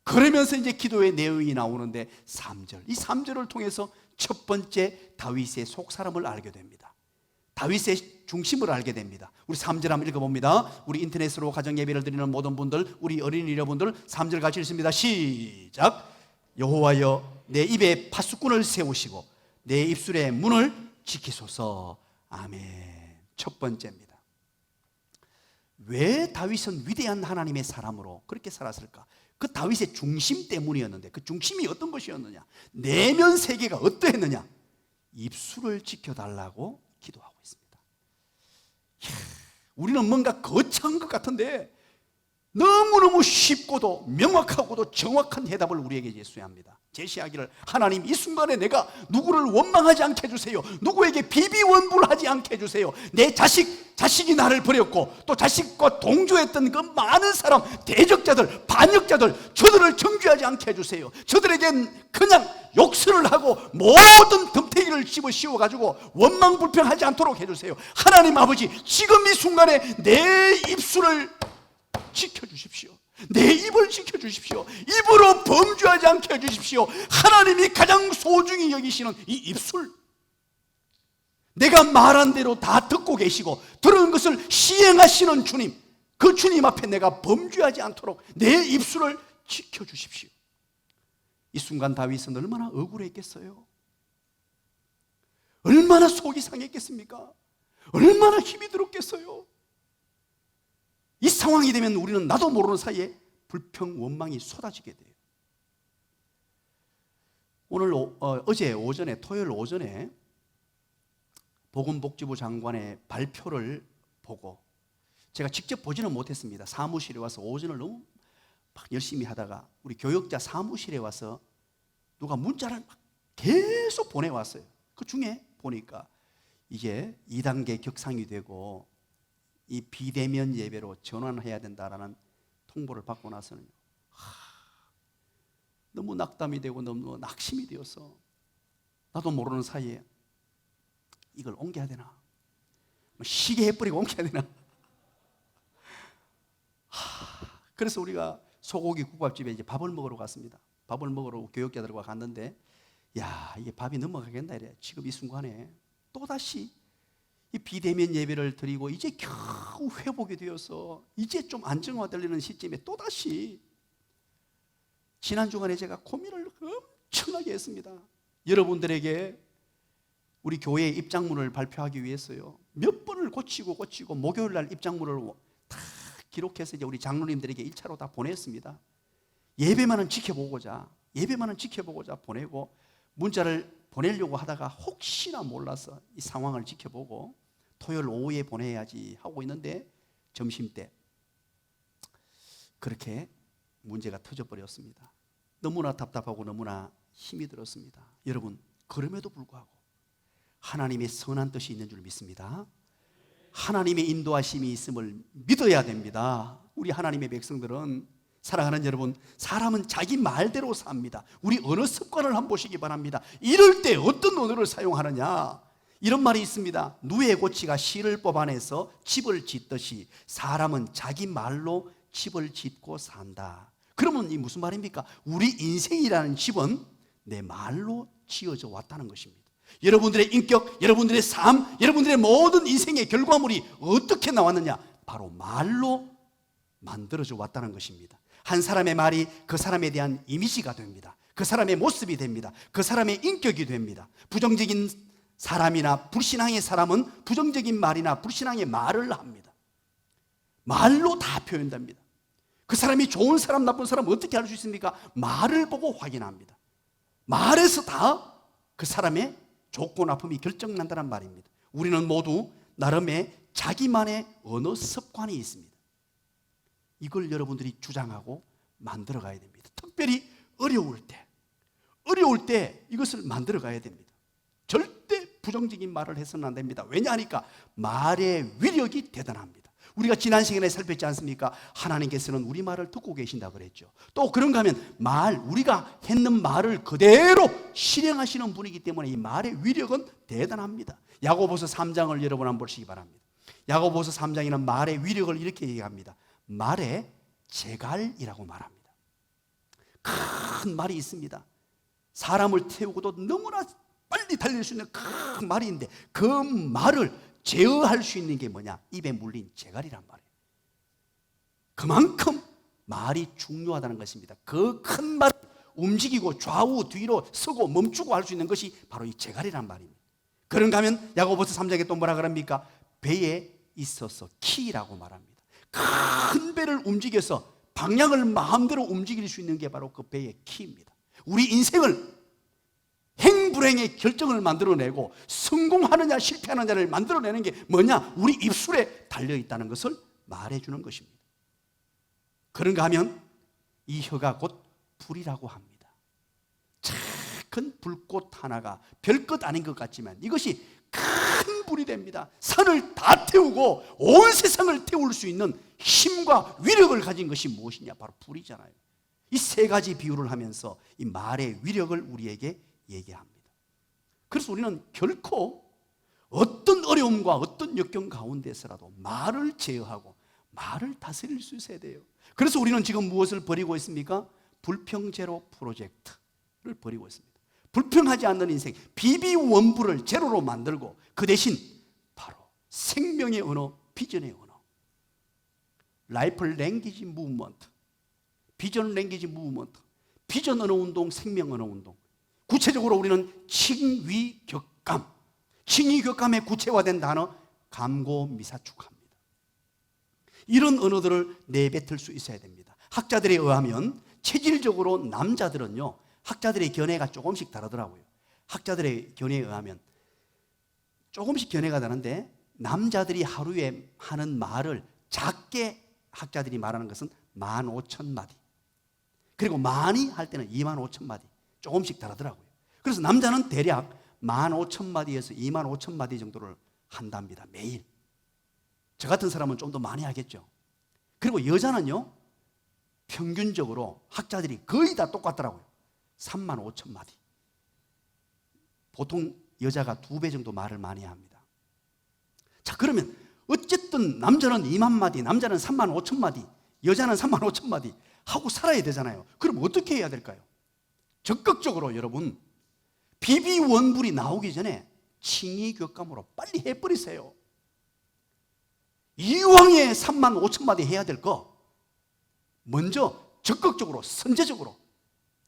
그러면서 이제 기도의 내용이 나오는데 3절, 이 3절을 통해서 첫 번째 다윗의 속사람을 알게 됩니다. 다윗의 중심을 알게 됩니다. 우리 3절 한번 읽어봅니다. 우리 인터넷으로 가정 예배를 드리는 모든 분들, 우리 어린이 여러분들 3절 같이 읽습니다. 시작. 여호와여, 내 입에 파수꾼을 세우시고 내 입술의 문을 지키소서. 아멘. 첫 번째입니다. 왜 다윗은 위대한 하나님의 사람으로 그렇게 살았을까? 그 다윗의 중심 때문이었는데, 그 중심이 어떤 것이었느냐? 내면 세계가 어떠했느냐? 입술을 지켜달라고 기도하고 있습니다. 우리는 뭔가 거창한 것 같은데 너무너무 쉽고도 명확하고도 정확한 해답을 우리에게 제시합니다. 제시하기를, 하나님, 이 순간에 내가 누구를 원망하지 않게 해주세요. 누구에게 비비원불하지 않게 해주세요. 내 자식이 나를 버렸고 또 자식과 동조했던 그 많은 사람, 대적자들, 반역자들, 저들을 정죄하지 않게 해주세요. 저들에겐 그냥 욕설을 하고 모든 덤태기를 집어 씌워가지고 원망불평하지 않도록 해주세요. 하나님 아버지, 지금 이 순간에 내 입술을 지켜주십시오. 내 입을 지켜주십시오. 입으로 범죄하지 않게 해주십시오. 하나님이 가장 소중히 여기시는 이 입술, 내가 말한 대로 다 듣고 계시고 들은 것을 시행하시는 주님, 그 주님 앞에 내가 범죄하지 않도록 내 입술을 지켜주십시오. 이 순간 다윗은 얼마나 억울했겠어요? 얼마나 속이 상했겠습니까? 얼마나 힘이 들었겠어요? 이 상황이 되면 우리는 나도 모르는 사이에 불평, 원망이 쏟아지게 돼요. 어제 오전에, 토요일 오전에 보건복지부 장관의 발표를 보고, 제가 직접 보지는 못했습니다. 사무실에 와서 오전을 너무 막 열심히 하다가 우리 교역자 사무실에 와서 누가 문자를 막 계속 보내왔어요. 그 중에 보니까 이제 2단계 격상이 되고 이 비대면 예배로 전환해야 된다라는 통보를 받고 나서는 너무 낙담이 되고 너무 낙심이 되어서 나도 모르는 사이에 이걸 옮겨야 되나, 시계 해버리고 옮겨야 되나. 그래서 우리가 소고기 국밥집에 이제 밥을 먹으러 갔습니다. 밥을 먹으러 교역자들과 갔는데, 야, 이게 밥이 넘어가겠나 이래. 지금 이 순간에 또다시 이 비대면 예배를 드리고 이제 겨우 회복이 되어서 이제 좀 안정화되려는 시점에 또다시, 지난 주간에 제가 고민을 엄청나게 했습니다. 여러분들에게 우리 교회의 입장문을 발표하기 위해서요, 몇 번을 고치고 목요일 날 입장문을 다 기록해서 이제 우리 장로님들에게 1차로 다 보냈습니다. 예배만은 지켜보고자 보내고, 문자를 보내려고 하다가 혹시나 몰라서 이 상황을 지켜보고 토요일 오후에 보내야지 하고 있는데 점심때 그렇게 문제가 터져버렸습니다. 너무나 답답하고 너무나 힘이 들었습니다. 여러분, 그럼에도 불구하고 하나님의 선한 뜻이 있는 줄 믿습니다. 하나님의 인도하심이 있음을 믿어야 됩니다. 우리 하나님의 백성들은, 사랑하는 여러분, 사람은 자기 말대로 삽니다. 우리 언어 습관을 한번 보시기 바랍니다. 이럴 때 어떤 언어를 사용하느냐, 이런 말이 있습니다. 누에 고치가 실을 뽑아내서 집을 짓듯이 사람은 자기 말로 집을 짓고 산다. 그러면 이 무슨 말입니까? 우리 인생이라는 집은 내 말로 지어져 왔다는 것입니다. 여러분들의 인격, 여러분들의 삶, 여러분들의 모든 인생의 결과물이 어떻게 나왔느냐? 바로 말로 만들어져 왔다는 것입니다. 한 사람의 말이 그 사람에 대한 이미지가 됩니다. 그 사람의 모습이 됩니다. 그 사람의 인격이 됩니다. 부정적인 사람이나 불신앙의 사람은 부정적인 말이나 불신앙의 말을 합니다. 말로 다 표현됩니다. 그 사람이 좋은 사람, 나쁜 사람 어떻게 알 수 있습니까? 말을 보고 확인합니다. 말에서 다 그 사람의 좋고 나쁨이 결정난다는 말입니다. 우리는 모두 나름의 자기만의 언어 습관이 있습니다. 이걸 여러분들이 주장하고 만들어 가야 됩니다. 특별히 어려울 때 이것을 만들어 가야 됩니다. 절대 부정적인 말을 해서는 안 됩니다. 왜냐하니까 말의 위력이 대단합니다. 우리가 지난 시간에 살폈지 않습니까? 하나님께서는 우리 말을 듣고 계신다 그랬죠. 또 그런가 하면 우리가 했는 말을 그대로 실행하시는 분이기 때문에 이 말의 위력은 대단합니다. 야고보서 3장을 여러분 한번 보시기 바랍니다. 야고보서 3장에는 말의 위력을 이렇게 얘기합니다. 말의 재갈이라고 말합니다. 큰 말이 있습니다. 사람을 태우고도 너무나 빨리 달릴 수 있는 큰 말이 있는데, 그 말을 제어할 수 있는 게 뭐냐? 입에 물린 재갈이란 말이에요. 그만큼 말이 중요하다는 것입니다. 그 큰 말을 움직이고 좌우 뒤로 서고 멈추고 할 수 있는 것이 바로 이 재갈이란 말입니다. 그런가 하면 야고보서 3장에 또 뭐라 그럽니까? 배에 있어서 키라고 말합니다. 큰 배를 움직여서 방향을 마음대로 움직일 수 있는 게 바로 그 배의 키입니다. 우리 인생을 행불행의 결정을 만들어내고 성공하느냐 실패하느냐를 만들어내는 게 뭐냐? 우리 입술에 달려있다는 것을 말해주는 것입니다. 그런가 하면 이 혀가 곧 불이라고 합니다. 작은 불꽃 하나가 별것 아닌 것 같지만 이것이 큰 불이 됩니다. 산을 다 태우고 온 세상을 태울 수 있는 힘과 위력을 가진 것이 무엇이냐? 바로 불이잖아요. 이 세 가지 비유를 하면서 이 말의 위력을 우리에게 얘기합니다. 그래서 우리는 결코 어떤 어려움과 어떤 역경 가운데서라도 말을 제어하고 말을 다스릴 수 있어야 돼요. 그래서 우리는 지금 무엇을 벌이고 있습니까? 불평제로 프로젝트를 벌이고 있습니다. 불평하지 않는 인생, 비비원부를 제로로 만들고 그 대신 바로 생명의 언어, 비전의 언어, 라이프 랭귀지 무브먼트, 비전 랭귀지 무브먼트, 비전 언어 운동, 생명 언어 운동. 구체적으로 우리는 칭위격감, 칭위격감의 구체화된 단어 감고미사축합니다. 이런 언어들을 내뱉을 수 있어야 됩니다. 학자들에 의하면 체질적으로 남자들은요, 학자들의 견해가 조금씩 다르더라고요. 학자들의 견해에 의하면 조금씩 견해가 다른데 남자들이 하루에 하는 말을 작게 학자들이 말하는 것은 15,000마디, 그리고 많이 할 때는 25,000마디, 조금씩 다르더라고요. 그래서 남자는 대략 15,000마디에서 25,000마디 정도를 한답니다. 매일. 저 같은 사람은 좀 더 많이 하겠죠. 그리고 여자는요, 평균적으로 학자들이 거의 다 똑같더라고요. 35,000마디. 보통 여자가 2배 정도 말을 많이 합니다. 자, 그러면 어쨌든 남자는 2만 마디, 남자는 35,000마디, 여자는 35,000마디 하고 살아야 되잖아요. 그럼 어떻게 해야 될까요? 적극적으로 여러분, 비비원불이 나오기 전에 칭의교감으로 빨리 해버리세요. 이왕에 35,000마디 해야 될 거 먼저 적극적으로 선제적으로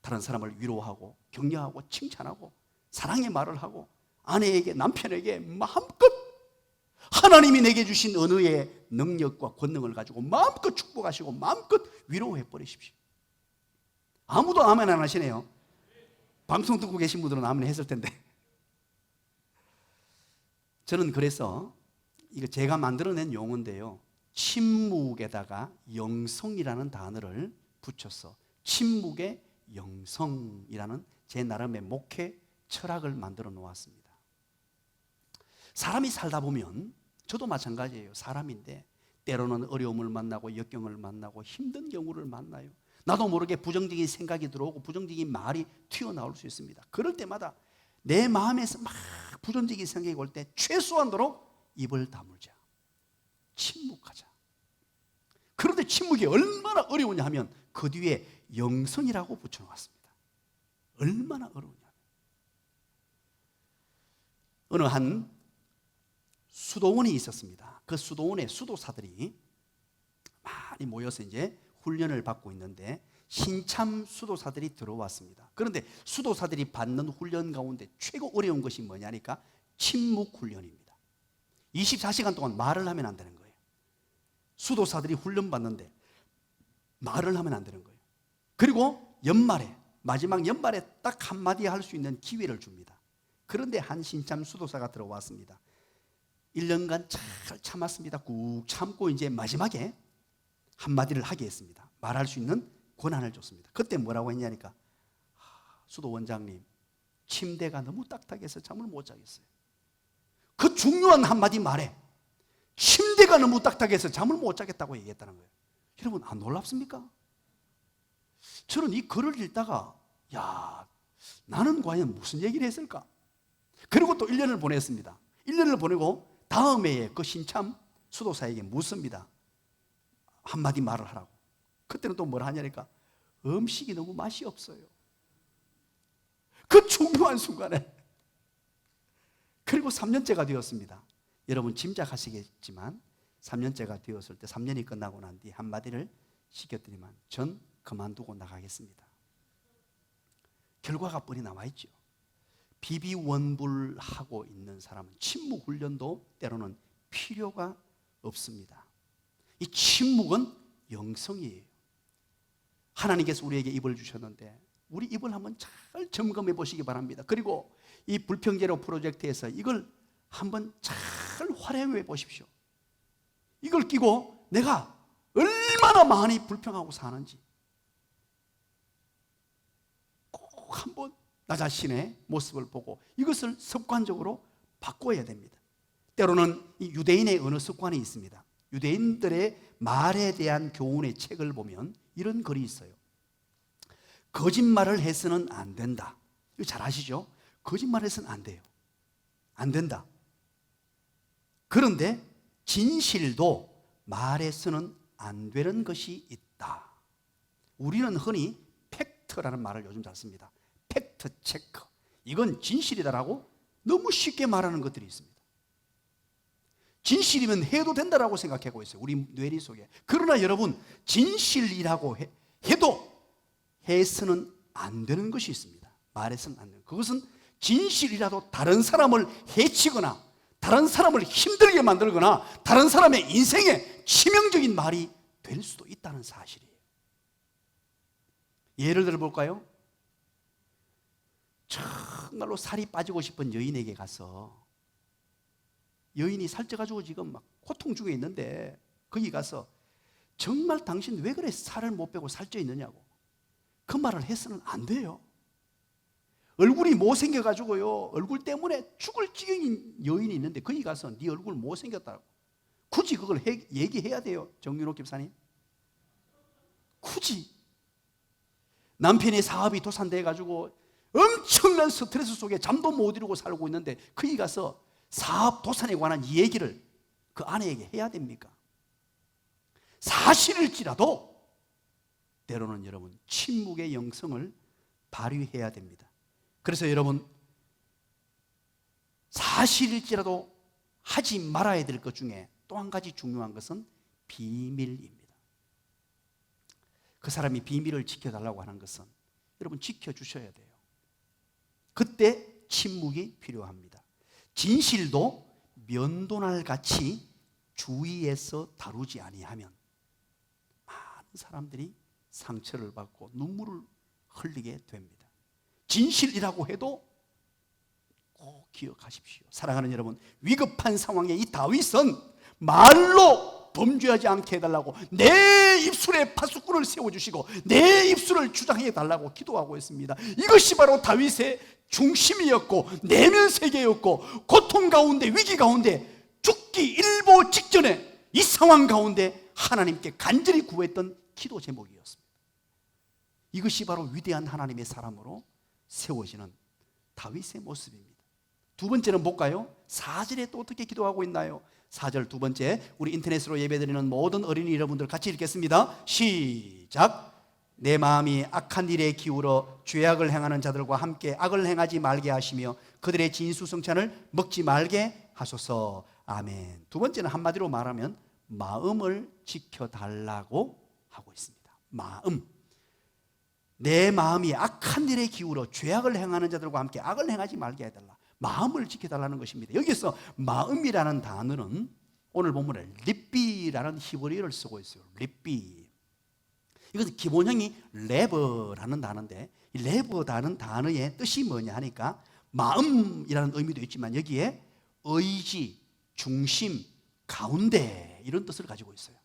다른 사람을 위로하고 격려하고 칭찬하고 사랑의 말을 하고 아내에게 남편에게 마음껏 하나님이 내게 주신 언어의 능력과 권능을 가지고 마음껏 축복하시고 마음껏 위로해 버리십시오. 아무도 아멘 안 하시네요. 방송 듣고 계신 분들은 아멘 했을 텐데. 저는 그래서 이거 제가 만들어낸 용어인데요, 침묵에다가 영성이라는 단어를 붙여서 침묵의 영성이라는 제 나름의 목회 철학을 만들어 놓았습니다. 사람이 살다 보면 저도 마찬가지예요. 사람인데 때로는 어려움을 만나고 역경을 만나고 힘든 경우를 만나요. 나도 모르게 부정적인 생각이 들어오고 부정적인 말이 튀어나올 수 있습니다. 그럴 때마다 내 마음에서 막 부정적인 생각이 올 때 최소한도로 입을 다물자, 침묵하자. 그런데 침묵이 얼마나 어려우냐 하면 그 뒤에 영성이라고 붙여놓았습니다. 얼마나 어려우냐. 어느 한 수도원이 있었습니다. 그 수도원에 수도사들이 많이 모여서 이제 훈련을 받고 있는데 신참 수도사들이 들어왔습니다. 그런데 수도사들이 받는 훈련 가운데 최고 어려운 것이 뭐냐니까 침묵 훈련입니다. 24시간 동안 말을 하면 안 되는 거예요. 수도사들이 훈련 받는데 말을 하면 안 되는 거예요. 그리고 연말에, 마지막 연말에 딱 한마디 할 수 있는 기회를 줍니다. 그런데 한 신참 수도사가 들어왔습니다. 1년간 잘 참았습니다. 꾹 참고 이제 마지막에 한마디를 하게 했습니다. 말할 수 있는 권한을 줬습니다. 그때 뭐라고 했냐니까, 수도 원장님, 침대가 너무 딱딱해서 잠을 못 자겠어요. 그 중요한 한마디 말에 침대가 너무 딱딱해서 잠을 못 자겠다고 얘기했다는 거예요. 여러분, 안 놀랍습니까? 저는 이 글을 읽다가 야, 나는 과연 무슨 얘기를 했을까? 그리고 또 1년을 보냈습니다. 1년을 보내고 다음 해에 그 신참 수도사에게 묻습니다. 한마디 말을 하라고. 그때는 또 뭘 하냐니까, 음식이 너무 맛이 없어요. 그 중요한 순간에. 그리고 3년째가 되었습니다. 여러분 짐작하시겠지만 3년째가 되었을 때 3년이 끝나고 난 뒤 한마디를 시켰더니만 전 그만두고 나가겠습니다. 결과가 뻔히 나와 있죠. 비비원불하고 있는 사람은 침묵 훈련도 때로는 필요가 없습니다. 이 침묵은 영성이에요. 하나님께서 우리에게 입을 주셨는데 우리 입을 한번 잘 점검해 보시기 바랍니다. 그리고 이 불평제로 프로젝트에서 이걸 한번 잘 활용해 보십시오. 이걸 끼고 내가 얼마나 많이 불평하고 사는지 꼭 한번 나 자신의 모습을 보고 이것을 습관적으로 바꿔야 됩니다. 때로는 이 유대인의 언어 습관이 있습니다. 유대인들의 말에 대한 교훈의 책을 보면 이런 글이 있어요. 거짓말을 해서는 안 된다. 이거 잘 아시죠? 거짓말해서는 안 돼요. 안 된다. 그런데 진실도 말해서는 안 되는 것이 있다. 우리는 흔히 팩트라는 말을 요즘 잘 씁니다. 팩트 체크. 이건 진실이다라고 너무 쉽게 말하는 것들이 있습니다. 진실이면 해도 된다라고 생각하고 있어요. 우리 뇌리 속에. 그러나 여러분, 진실이라고 해도 해서는 안 되는 것이 있습니다. 말해서는 안 되는. 그것은 진실이라도 다른 사람을 해치거나 다른 사람을 힘들게 만들거나 다른 사람의 인생에 치명적인 말이 될 수도 있다는 사실이에요. 예를 들어 볼까요? 정말로 살이 빠지고 싶은 여인에게 가서 여인이 살쪄가지고 지금 막 고통 중에 있는데 거기 가서 정말 당신 왜 그래 살을 못 빼고 살쪄 있느냐고 그 말을 해서는 안 돼요. 얼굴이 못생겨가지고요 얼굴 때문에 죽을 지경인 여인이 있는데 거기 가서 네 얼굴 못생겼다고 굳이 그걸 얘기해야 돼요? 정윤옥 집사님? 굳이 남편의 사업이 도산돼가지고 엄청난 스트레스 속에 잠도 못 이루고 살고 있는데 거기 가서 사업 도산에 관한 얘기를 그 아내에게 해야 됩니까? 사실일지라도 때로는 여러분 침묵의 영성을 발휘해야 됩니다. 그래서 여러분 사실일지라도 하지 말아야 될 것 중에 또 한 가지 중요한 것은 비밀입니다. 그 사람이 비밀을 지켜달라고 하는 것은 여러분 지켜주셔야 돼요. 그때 침묵이 필요합니다. 진실도 면도날 같이 주의해서 다루지 아니하면 많은 사람들이 상처를 받고 눈물을 흘리게 됩니다. 진실이라고 해도 꼭 기억하십시오. 사랑하는 여러분, 위급한 상황에 이 다윗은 말로 범죄하지 않게 해달라고 내 입술에 파수꾼을 세워주시고 내 입술을 주장해 달라고 기도하고 있습니다. 이것이 바로 다윗의 중심이었고 내면 세계였고 고통 가운데 위기 가운데 죽기 일보 직전에 이 상황 가운데 하나님께 간절히 구했던 기도 제목이었습니다. 이것이 바로 위대한 하나님의 사람으로 세워지는 다윗의 모습입니다. 두 번째는 뭘까요? 4절에 또 어떻게 기도하고 있나요? 4절 두 번째, 우리 인터넷으로 예배드리는 모든 어린이 여러분들 같이 읽겠습니다. 시작. 내 마음이 악한 일에 기울어 죄악을 행하는 자들과 함께 악을 행하지 말게 하시며 그들의 진수성찬을 먹지 말게 하소서. 아멘. 두 번째는 한마디로 말하면 마음을 지켜달라고 하고 있습니다. 마음. 내 마음이 악한 일에 기울어 죄악을 행하는 자들과 함께 악을 행하지 말게 해달라. 마음을 지켜달라는 것입니다. 여기서 마음이라는 단어는 오늘 본문에 립비라는 히브리어를 쓰고 있어요. 립비. 이것은 기본형이 레버라는 단어인데 이 레버라는 단어의 뜻이 뭐냐 하니까 마음이라는 의미도 있지만 여기에 의지, 중심, 가운데 이런 뜻을 가지고 있어요.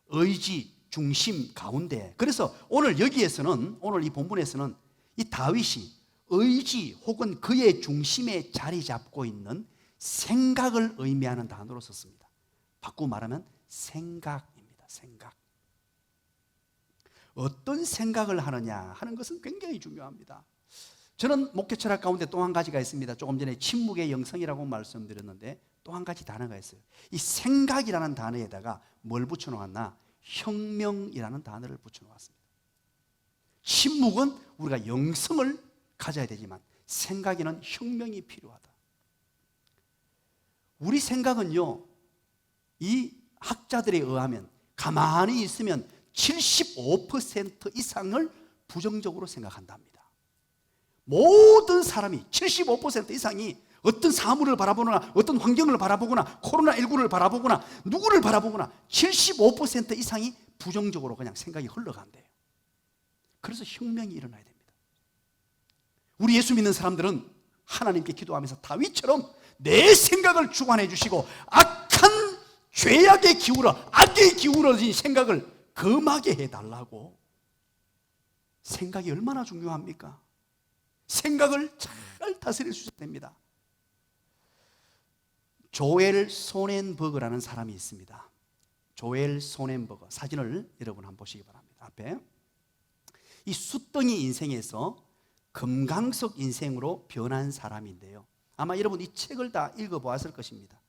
의지, 중심, 가운데. 그래서 오늘 여기에서는 오늘 이 본문에서는 이 다윗이 의지 혹은 그의 중심에 자리 잡고 있는 생각을 의미하는 단어로 썼습니다. 바꾸고 말하면 생각입니다. 생각. 어떤 생각을 하느냐 하는 것은 굉장히 중요합니다. 저는 목회 철학 가운데 또 한 가지가 있습니다. 조금 전에 침묵의 영성이라고 말씀드렸는데 또 한 가지 단어가 있어요. 이 생각이라는 단어에다가 뭘 붙여놓았나? 혁명이라는 단어를 붙여놓았습니다. 침묵은 우리가 영성을 가져야 되지만 생각에는 혁명이 필요하다. 우리 생각은요, 이 학자들에 의하면 가만히 있으면 75% 이상을 부정적으로 생각한답니다. 모든 사람이 75% 이상이 어떤 사물을 바라보거나 어떤 환경을 바라보거나 코로나19를 바라보거나 누구를 바라보거나 75% 이상이 부정적으로 그냥 생각이 흘러간대요. 그래서 혁명이 일어나야 됩니다. 우리 예수 믿는 사람들은 하나님께 기도하면서 다윗처럼 내 생각을 주관해 주시고 악한 죄악에 악에 기울어진 생각을 금하게 해달라고. 생각이 얼마나 중요합니까? 생각을 잘 다스릴 수 있어야 됩니다. 조엘 소넨버그라는 사람이 있습니다. 조엘 소넨버그, 사진을 여러분 한번 보시기 바랍니다. 앞에 이 숫덩이 인생에서 금강석 인생으로 변한 사람인데요, 아마 여러분 이 책을 다 읽어보았을 것입니다.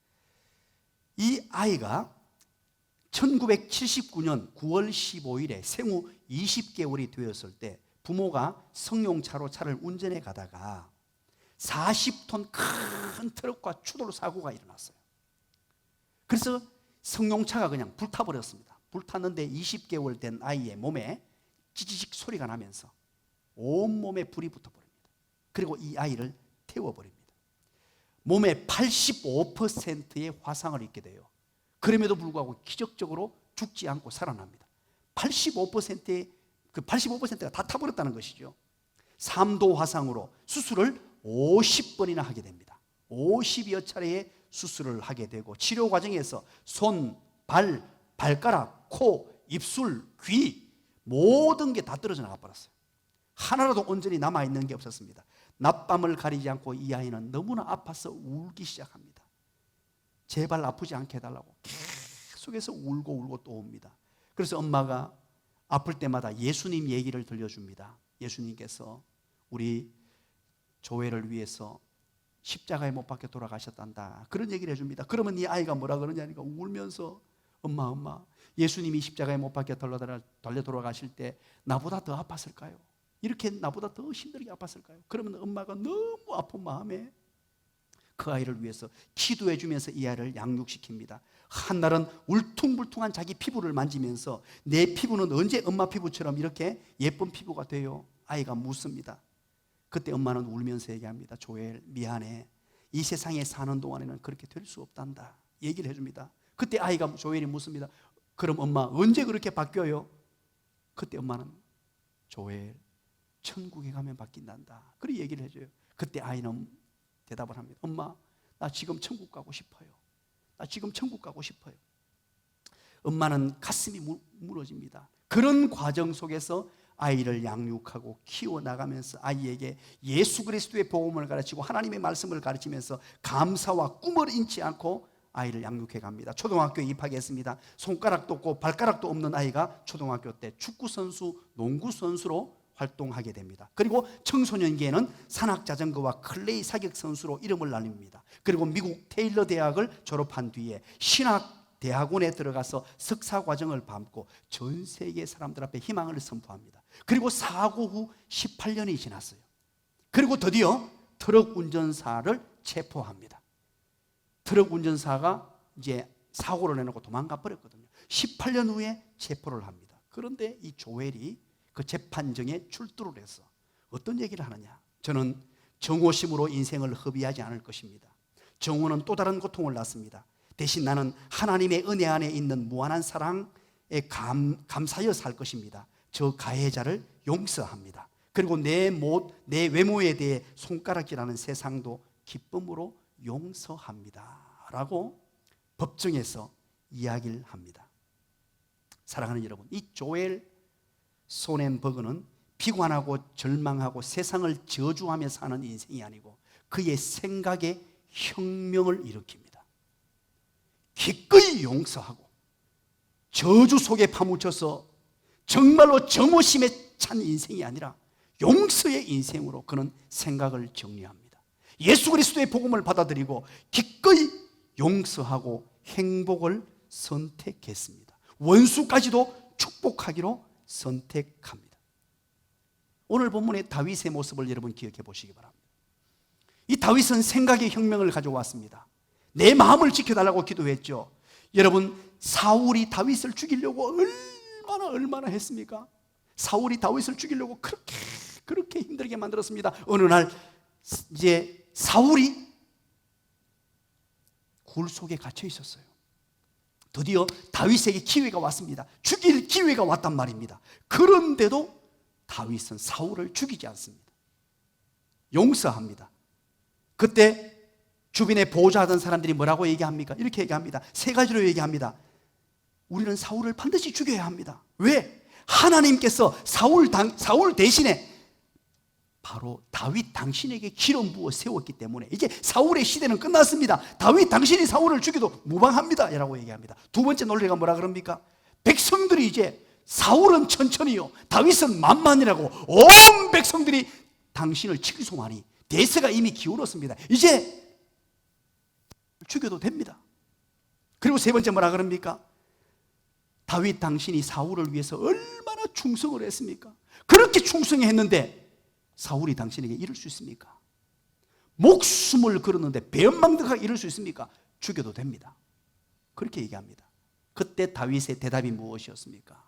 이 아이가 1979년 9월 15일에 생후 20개월이 되었을 때 부모가 승용차로 차를 운전해 가다가 40톤 큰 트럭과 추돌 사고가 일어났어요. 그래서 승용차가 그냥 불타버렸습니다. 불탔는데 20개월 된 아이의 몸에 찌지직 소리가 나면서 온몸에 불이 붙어버립니다. 그리고 이 아이를 태워버립니다. 몸에 85%의 화상을 입게 돼요. 그럼에도 불구하고 기적적으로 죽지 않고 살아납니다. 85%가 다 타버렸다는 것이죠. 3도 화상으로 수술을 50번이나 하게 됩니다. 50여 차례의 수술을 하게 되고 치료 과정에서 손, 발, 발가락, 코, 입술, 귀 모든 게 다 떨어져 나가버렸어요. 하나라도 온전히 남아있는 게 없었습니다. 낮밤을 가리지 않고 이 아이는 너무나 아파서 울기 시작합니다. 제발 아프지 않게 해달라고 계속해서 울고 또 옵니다. 그래서 엄마가 아플 때마다 예수님 얘기를 들려줍니다. 예수님께서 우리 조엘을 위해서 십자가에 못 박혀 돌아가셨단다, 그런 얘기를 해줍니다. 그러면 이 아이가 뭐라 그러냐니까 울면서 엄마 예수님이 십자가에 못 박혀 달려 돌아가실 때 나보다 더 아팠을까요? 이렇게 나보다 더 힘들게 아팠을까요? 그러면 엄마가 너무 아픈 마음에 그 아이를 위해서 기도해 주면서 이 아이를 양육시킵니다. 한날은 울퉁불퉁한 자기 피부를 만지면서 내 피부는 언제 엄마 피부처럼 이렇게 예쁜 피부가 돼요? 아이가 묻습니다. 그때 엄마는 울면서 얘기합니다. 조엘 미안해, 이 세상에 사는 동안에는 그렇게 될 수 없단다 얘기를 해줍니다. 그때 아이가 조엘이 묻습니다. 그럼 엄마 언제 그렇게 바뀌어요? 그때 엄마는 조엘 천국에 가면 바뀐단다 그렇게 얘기를 해줘요. 그때 아이는 대답을 합니다. 엄마 나 지금 천국 가고 싶어요. 나 지금 천국 가고 싶어요. 엄마는 가슴이 무너집니다. 그런 과정 속에서 아이를 양육하고 키워나가면서 아이에게 예수 그리스도의 복음을 가르치고 하나님의 말씀을 가르치면서 감사와 꿈을 잃지 않고 아이를 양육해 갑니다. 초등학교에 입학했습니다. 손가락도 없고 발가락도 없는 아이가 초등학교 때 축구선수, 농구선수로 활동하게 됩니다. 그리고 청소년기에는 산악자전거와 클레이 사격 선수로 이름을 날립니다. 그리고 미국 테일러 대학을 졸업한 뒤에 신학대학원에 들어가서 석사 과정을 밟고 전 세계 사람들 앞에 희망을 선포합니다. 그리고 사고 후 18년이 지났어요. 그리고 드디어 트럭 운전사를 체포합니다. 트럭 운전사가 이제 사고를 내놓고 도망가 버렸거든요. 18년 후에 체포를 합니다. 그런데 이 조엘이 그 재판정에 출두를 해서 어떤 얘기를 하느냐? 저는 정오심으로 인생을 허비하지 않을 것입니다. 정오는 또 다른 고통을 낳습니다. 대신 나는 하나님의 은혜 안에 있는 무한한 사랑에 감사하여 살 것입니다. 저 가해자를 용서합니다. 그리고 내 외모에 대해 손가락질하는 세상도 기쁨으로 용서합니다 라고 법정에서 이야기를 합니다. 사랑하는 여러분, 이 조엘 소넨버그는 비관하고 절망하고 세상을 저주하며 사는 인생이 아니고 그의 생각에 혁명을 일으킵니다. 기꺼이 용서하고 저주 속에 파묻혀서 정말로 정오심에 찬 인생이 아니라 용서의 인생으로 그는 생각을 정리합니다. 예수 그리스도의 복음을 받아들이고 기꺼이 용서하고 행복을 선택했습니다. 원수까지도 축복하기로 선택합니다. 오늘 본문의 다윗의 모습을 여러분 기억해 보시기 바랍니다. 이 다윗은 생각의 혁명을 가져왔습니다. 내 마음을 지켜달라고 기도했죠. 여러분, 사울이 다윗을 죽이려고 얼마나 했습니까? 사울이 다윗을 죽이려고 그렇게 힘들게 만들었습니다. 어느 날 이제 사울이 굴 속에 갇혀 있었어요. 드디어 다윗에게 기회가 왔습니다. 죽일 기회가 왔단 말입니다. 그런데도 다윗은 사울을 죽이지 않습니다. 용서합니다. 그때 주변에 보호자하던 사람들이 뭐라고 얘기합니까? 이렇게 얘기합니다. 세 가지로 얘기합니다. 우리는 사울을 반드시 죽여야 합니다. 왜? 하나님께서 사울 대신에 바로 다윗 당신에게 기름 부어 세웠기 때문에 이제 사울의 시대는 끝났습니다. 다윗 당신이 사울을 죽여도 무방합니다 라고 얘기합니다. 두 번째 논리가 뭐라 그럽니까? 백성들이 이제 사울은 천천히요, 다윗은 만만이라고 온 백성들이 당신을 치기소하니 대세가 이미 기울었습니다. 이제 죽여도 됩니다. 그리고 세 번째 뭐라 그럽니까? 다윗 당신이 사울을 위해서 얼마나 충성을 했습니까? 그렇게 충성했는데 사울이 당신에게 이럴 수 있습니까? 목숨을 걸었는데 배은망덕하게 이럴 수 있습니까? 죽여도 됩니다. 그렇게 얘기합니다. 그때 다윗의 대답이 무엇이었습니까?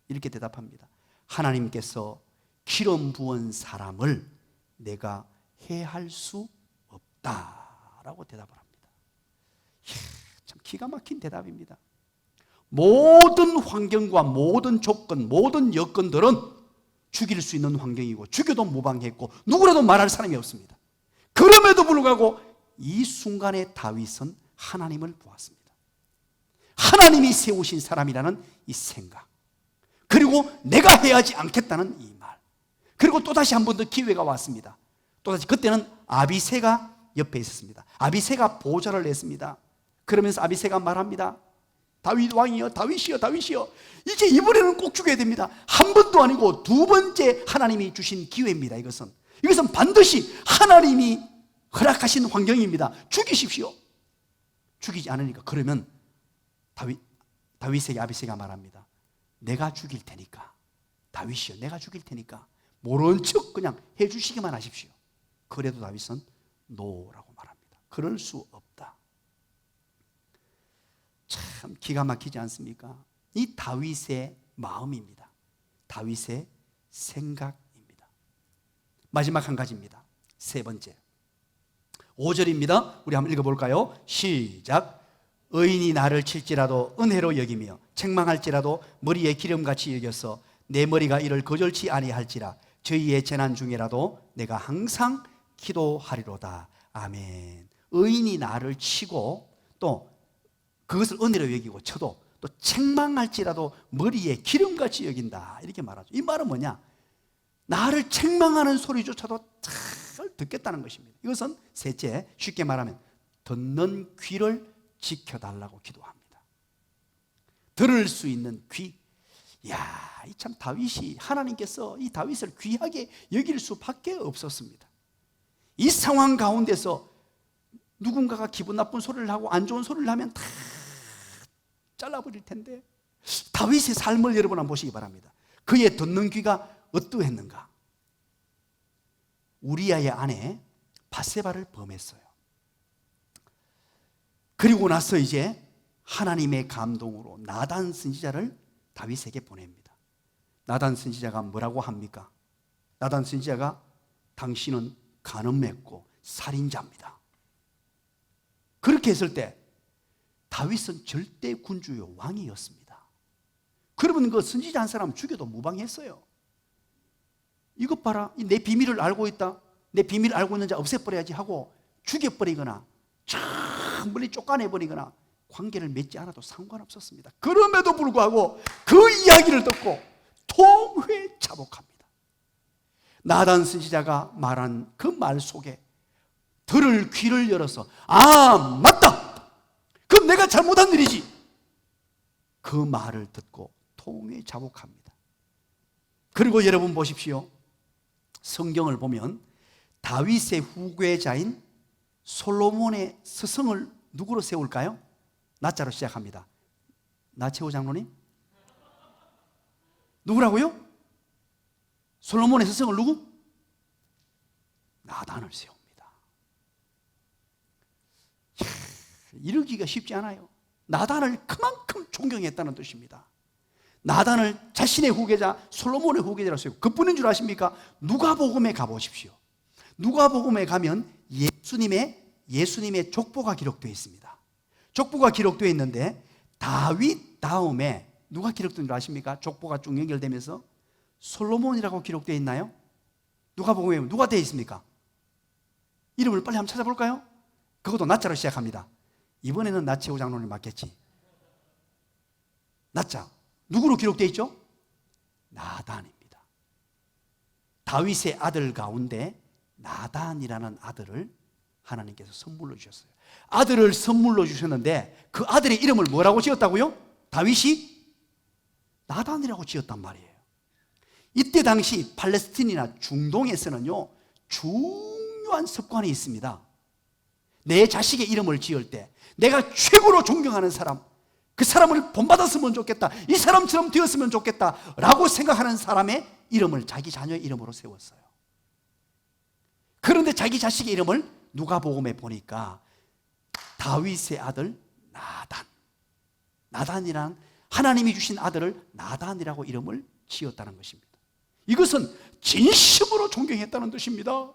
이렇게 대답합니다. 하나님께서 기름 부은 사람을 내가 해할 수 없다라고 대답을 합니다. 참 기가 막힌 대답입니다. 모든 환경과 모든 조건, 모든 여건들은 죽일 수 있는 환경이고 죽여도 무방했고 누구라도 말할 사람이 없습니다. 그럼에도 불구하고 이 순간에 다윗은 하나님을 보았습니다. 하나님이 세우신 사람이라는 이 생각, 그리고 내가 해야지 않겠다는 이 말, 그리고 또다시 한 번 더 기회가 왔습니다. 또다시 그때는 아비새가 옆에 있었습니다. 아비새가 보좌를 냈습니다. 그러면서 아비새가 말합니다. 다윗 왕이여, 다윗이여, 다윗이여, 이제 이번에는 꼭 죽여야 됩니다. 한 번도 아니고 두 번째 하나님이 주신 기회입니다. 이것은 반드시 하나님이 허락하신 환경입니다. 죽이십시오. 죽이지 않으니까 그러면 다윗에게 아비새가 말합니다. 내가 죽일 테니까, 다윗이여, 내가 죽일 테니까 모른 척 그냥 해주시기만 하십시오. 그래도 다윗은 노라고 말합니다. 그럴 수 없다. 참 기가 막히지 않습니까? 이 다윗의 마음입니다. 다윗의 생각입니다. 마지막 한 가지입니다. 세 번째 5절입니다. 우리 한번 읽어볼까요? 시작. 의인이 나를 칠지라도 은혜로 여기며 책망할지라도 머리에 기름같이 여겨서 내 머리가 이를 거절치 아니할지라 저희의 재난 중에라도 내가 항상 기도하리로다. 아멘. 의인이 나를 치고 또 그것을 은혜로 여기고 쳐도 또 책망할지라도 머리에 기름같이 여긴다, 이렇게 말하죠. 이 말은 뭐냐? 나를 책망하는 소리조차도 잘 듣겠다는 것입니다. 이것은 셋째, 쉽게 말하면 듣는 귀를 지켜달라고 기도합니다. 들을 수 있는 귀. 이야, 참 다윗이, 하나님께서 이 다윗을 귀하게 여길 수밖에 없었습니다. 이 상황 가운데서 누군가가 기분 나쁜 소리를 하고 안 좋은 소리를 하면 다 잘라버릴 텐데 다윗의 삶을 여러분 한번 보시기 바랍니다. 그의 듣는 귀가 어떠했는가? 우리아의 아내 밧세바를 범했어요. 그리고 나서 이제 하나님의 감동으로 나단 선지자를 다윗에게 보냅니다. 나단 선지자가 뭐라고 합니까? 나단 선지자가 당신은 간음했고 살인자입니다. 그렇게 했을 때 다윗은 절대 군주요 왕이었습니다. 그러면 그 선지자 한 사람 죽여도 무방했어요. 이것 봐라, 내 비밀을 알고 있다, 내 비밀을 알고 있는 자 없애버려야지 하고 죽여버리거나 쫙 멀리 쫓아내버리거나 관계를 맺지 않아도 상관없었습니다. 그럼에도 불구하고 그 이야기를 듣고 통회자복합니다. 나단 선지자가 말한 그 말 속에 들을 귀를 열어서 아, 맞다, 그건 내가 잘못한 일이지, 그 말을 듣고 통회자복합니다. 그리고 여러분 보십시오. 성경을 보면 다윗의 후계자인 솔로몬의 스승을 누구로 세울까요? 나자로 시작합니다. 나채호 장로님? 누구라고요? 솔로몬의 스승을 누구? 나단을 세웁니다. 이루기가 쉽지 않아요. 나단을 그만큼 존경했다는 뜻입니다. 나단을 자신의 후계자 솔로몬의 후계자로 세우고, 그뿐인 줄 아십니까? 누가복음에 가보십시오. 누가복음에 가면 예수님의 족보가 기록되어 있습니다. 족보가 기록되어 있는데 다윗 다음에 누가 기록된 줄 아십니까? 족보가 쭉 연결되면서 솔로몬이라고 기록되어 있나요? 누가복음에 누가 되어 있습니까? 이름을 빨리 한번 찾아볼까요? 그것도 나자로 시작합니다. 이번에는 나치호 장로님 맞겠지? 나자 누구로 기록되어 있죠? 나단입니다. 다윗의 아들 가운데 나단이라는 아들을 하나님께서 선물로 주셨어요. 아들을 선물로 주셨는데 그 아들의 이름을 뭐라고 지었다고요? 다윗이 나단이라고 지었단 말이에요. 이때 당시 팔레스틴이나 중동에서는요 중요한 습관이 있습니다. 내 자식의 이름을 지을 때 내가 최고로 존경하는 사람, 그 사람을 본받았으면 좋겠다, 이 사람처럼 되었으면 좋겠다 라고 생각하는 사람의 이름을 자기 자녀의 이름으로 세웠어요. 그런데 자기 자식의 이름을 누가복음에 보니까 다윗의 아들 나단이란 하나님이 주신 아들을 나단이라고 이름을 지었다는 것입니다. 이것은 진심으로 존경했다는 뜻입니다.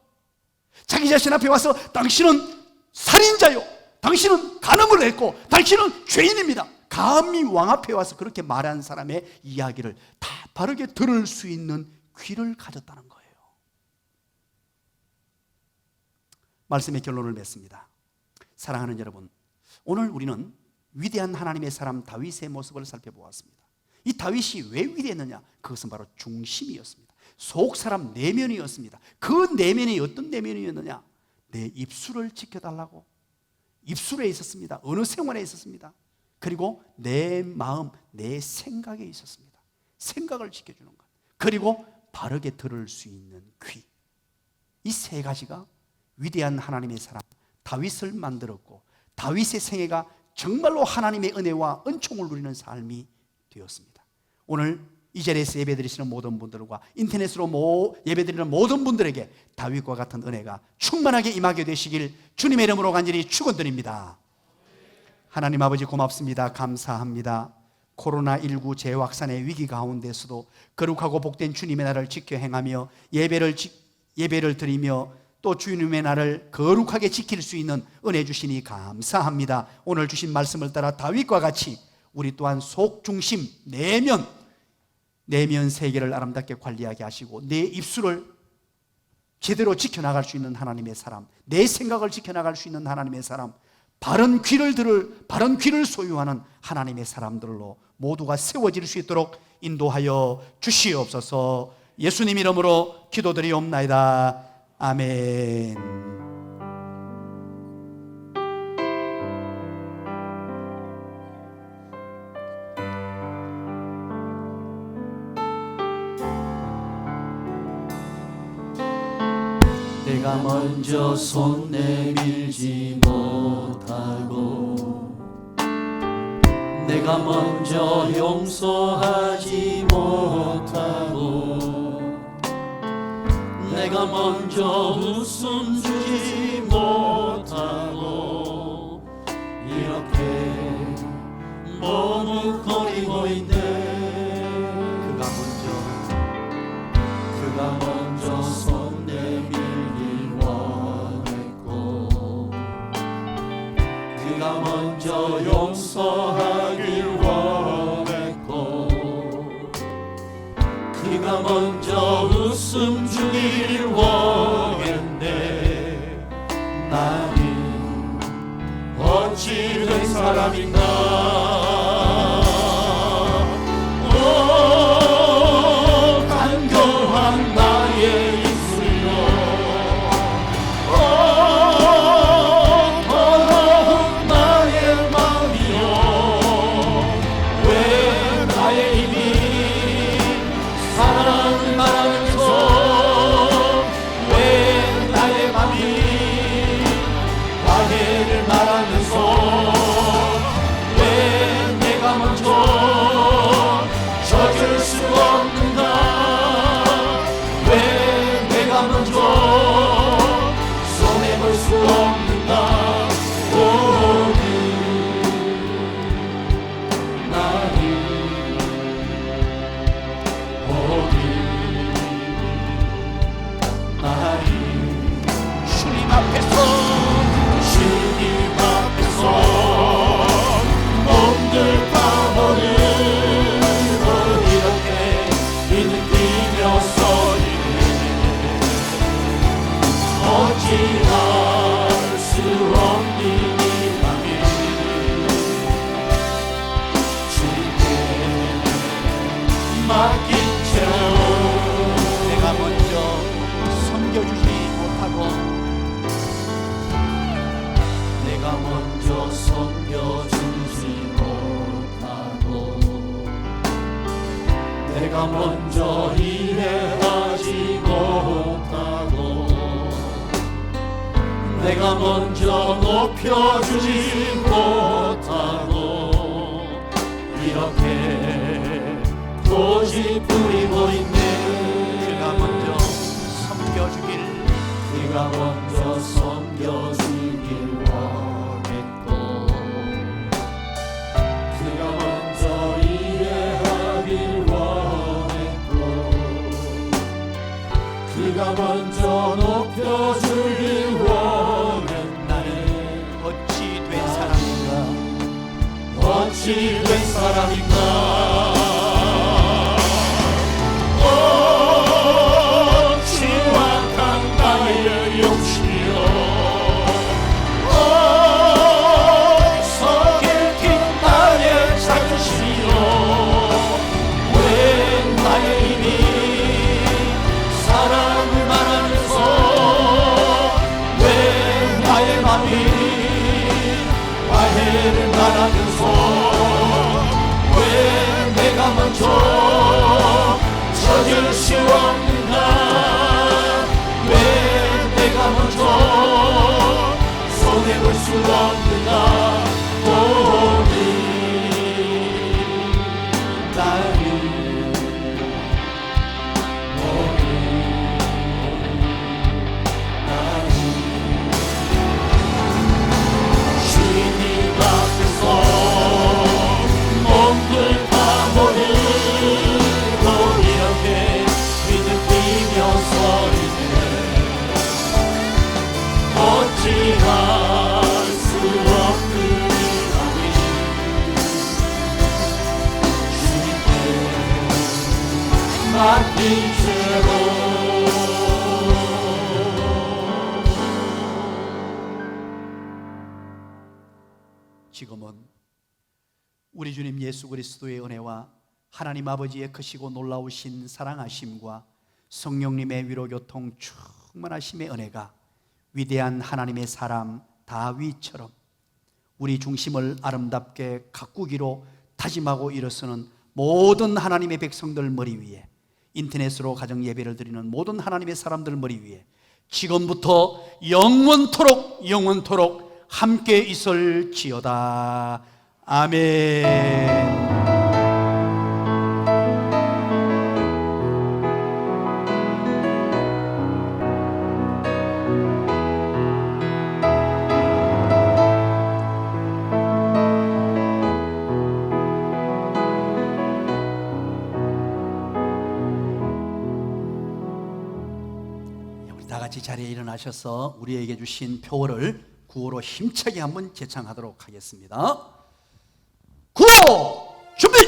자기 자신 앞에 와서 당신은 살인자요, 당신은 간음을 했고 당신은 죄인입니다, 감히 왕 앞에 와서 그렇게 말한 사람의 이야기를 다 바르게 들을 수 있는 귀를 가졌다는 거예요. 말씀의 결론을 맺습니다. 사랑하는 여러분, 오늘 우리는 위대한 하나님의 사람 다윗의 모습을 살펴보았습니다. 이 다윗이 왜 위대했느냐? 그것은 바로 중심이었습니다. 속 사람 내면이었습니다. 그 내면이 어떤 내면이었느냐? 내 입술을 지켜달라고 입술에 있었습니다. 어느 생활에 있었습니다. 그리고 내 마음, 내 생각에 있었습니다. 생각을 지켜주는 것, 그리고 바르게 들을 수 있는 귀. 이 세 가지가 위대한 하나님의 사람 다윗을 만들었고 다윗의 생애가 정말로 하나님의 은혜와 은총을 누리는 삶이 되었습니다. 오늘 이 자리에서 예배드리시는 모든 분들과 인터넷으로 예배드리는 모든 분들에게 다윗과 같은 은혜가 충만하게 임하게 되시길 주님의 이름으로 간절히 축원드립니다. 하나님 아버지 고맙습니다. 감사합니다. 코로나19 재확산의 위기 가운데서도 거룩하고 복된 주님의 날을 지켜 행하며 예배를 드리며 또 주님의 날을 거룩하게 지킬 수 있는 은혜 주시니 감사합니다. 오늘 주신 말씀을 따라 다윗과 같이 우리 또한 속 중심 내면 세계를 아름답게 관리하게 하시고 내 입술을 제대로 지켜나갈 수 있는 하나님의 사람, 내 생각을 지켜나갈 수 있는 하나님의 사람, 바른 귀를 소유하는 하나님의 사람들로 모두가 세워질 수 있도록 인도하여 주시옵소서. 예수님 이름으로 기도드리옵나이다. 아멘. 내가 먼저 손 내밀지 못하고 내가 먼저 용서하지 못하고 내가 먼저 웃음 주지 못하고 이렇게 머뭇거리고 있네. 그가 먼저 손 내밀길 원했고 그가 먼저 용서하길 원했고 그가 먼저 웃음 주길 원했네. 나는 어찌 된 사람인가. 간교한 나의 입술로 더러운 나의 마음이요 왜 나의 입이 사랑을 말하면서 왜 나의 맘이 화해를 말하면서 왜 내가 먼저 져줄 수 없는가. 왜 내가 먼저 손해볼 수 없는가. 오늘 나를 내가 먼저 이해하지 못하고 내가 먼저 높여주지 못하고 이렇게 고집부리고 있네. 그가 먼저 섬겨주길 그가 먼저 섬겨주길 원했고 그가 먼저 이해하길 원했고 그가 먼저 높여주길 원했네. 어찌 된 사람인가 어찌 된 사람인가 지확한 나의 욕심이여 어리석인 나의 자존심이여 왜 나의 입이 사랑을 말하면서 왜 나의 맘이 화해를 말하면서 왜 내가 먼저 저질 수 없는가 왜 내가 먼저 손해볼 수 없는가 오니 나를 주님 앞에서 몸둘 바보는 이렇게 뒤느끼며 서리네. 어찌할 수 없으리라니 주님께 맡긴 채로 지금은 우리 주님 예수 그리스도의 은혜와 하나님 아버지의 크시고 놀라우신 사랑하심과 성령님의 위로교통 충만하심의 은혜가 위대한 하나님의 사람 다윗처럼 우리 중심을 아름답게 가꾸기로 다짐하고 일어서는 모든 하나님의 백성들 머리 위에, 인터넷으로 가정 예배를 드리는 모든 하나님의 사람들 머리 위에 지금부터 영원토록 함께 있을지어다. 아멘. 우리 다 같이 자리에 일어나셔서 우리에게 주신 표어를 구호로 힘차게 한번 제창하도록 하겠습니다. 구호 준비!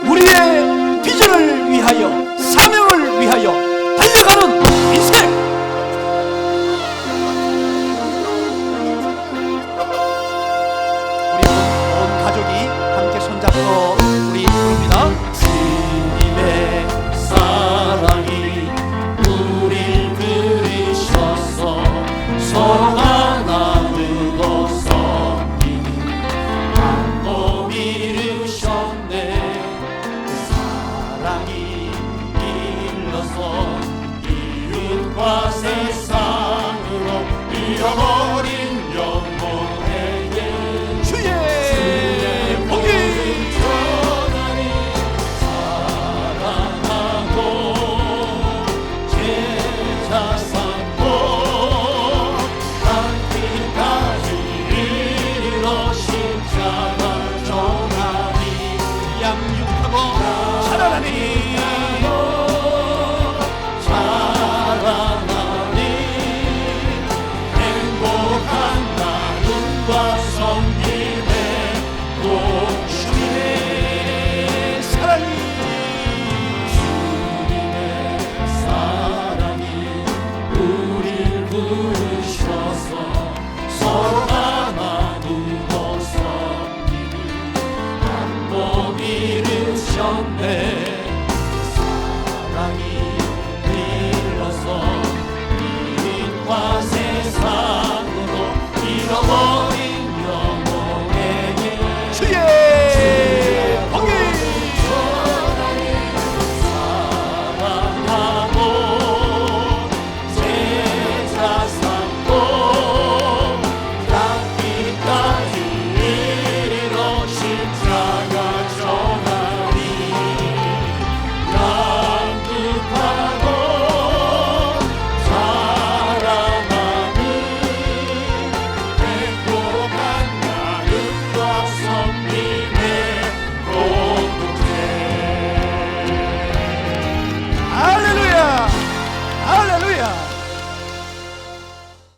우리의 비전을 위하여, 사명을 위하여 달려가는 인생! 우리 온 가족이 함께 손잡고 우리 부릅니다. 주님의 사랑이 우릴 그리셔서 서로 하나 되고 섬기는 방법 이루셨네. 그 사랑이 일러서 이웃과 세상으로 잃어버린 영혼에게 주의 복이 전하니 사랑하고 제자 삼고 땅끝까지 이르러 십자가 전하니 양육하고 자라나니 자라나니 행복한 나눔과 섬김의 공주의 사랑이 주님의 사랑이 우릴 부르셔서 서로 하나 누워 섬기는 방법 이루셨네. 사랑이 일러서 이웃과 세상으로 잃어버린 영혼에게 주의 복이 할렐루야.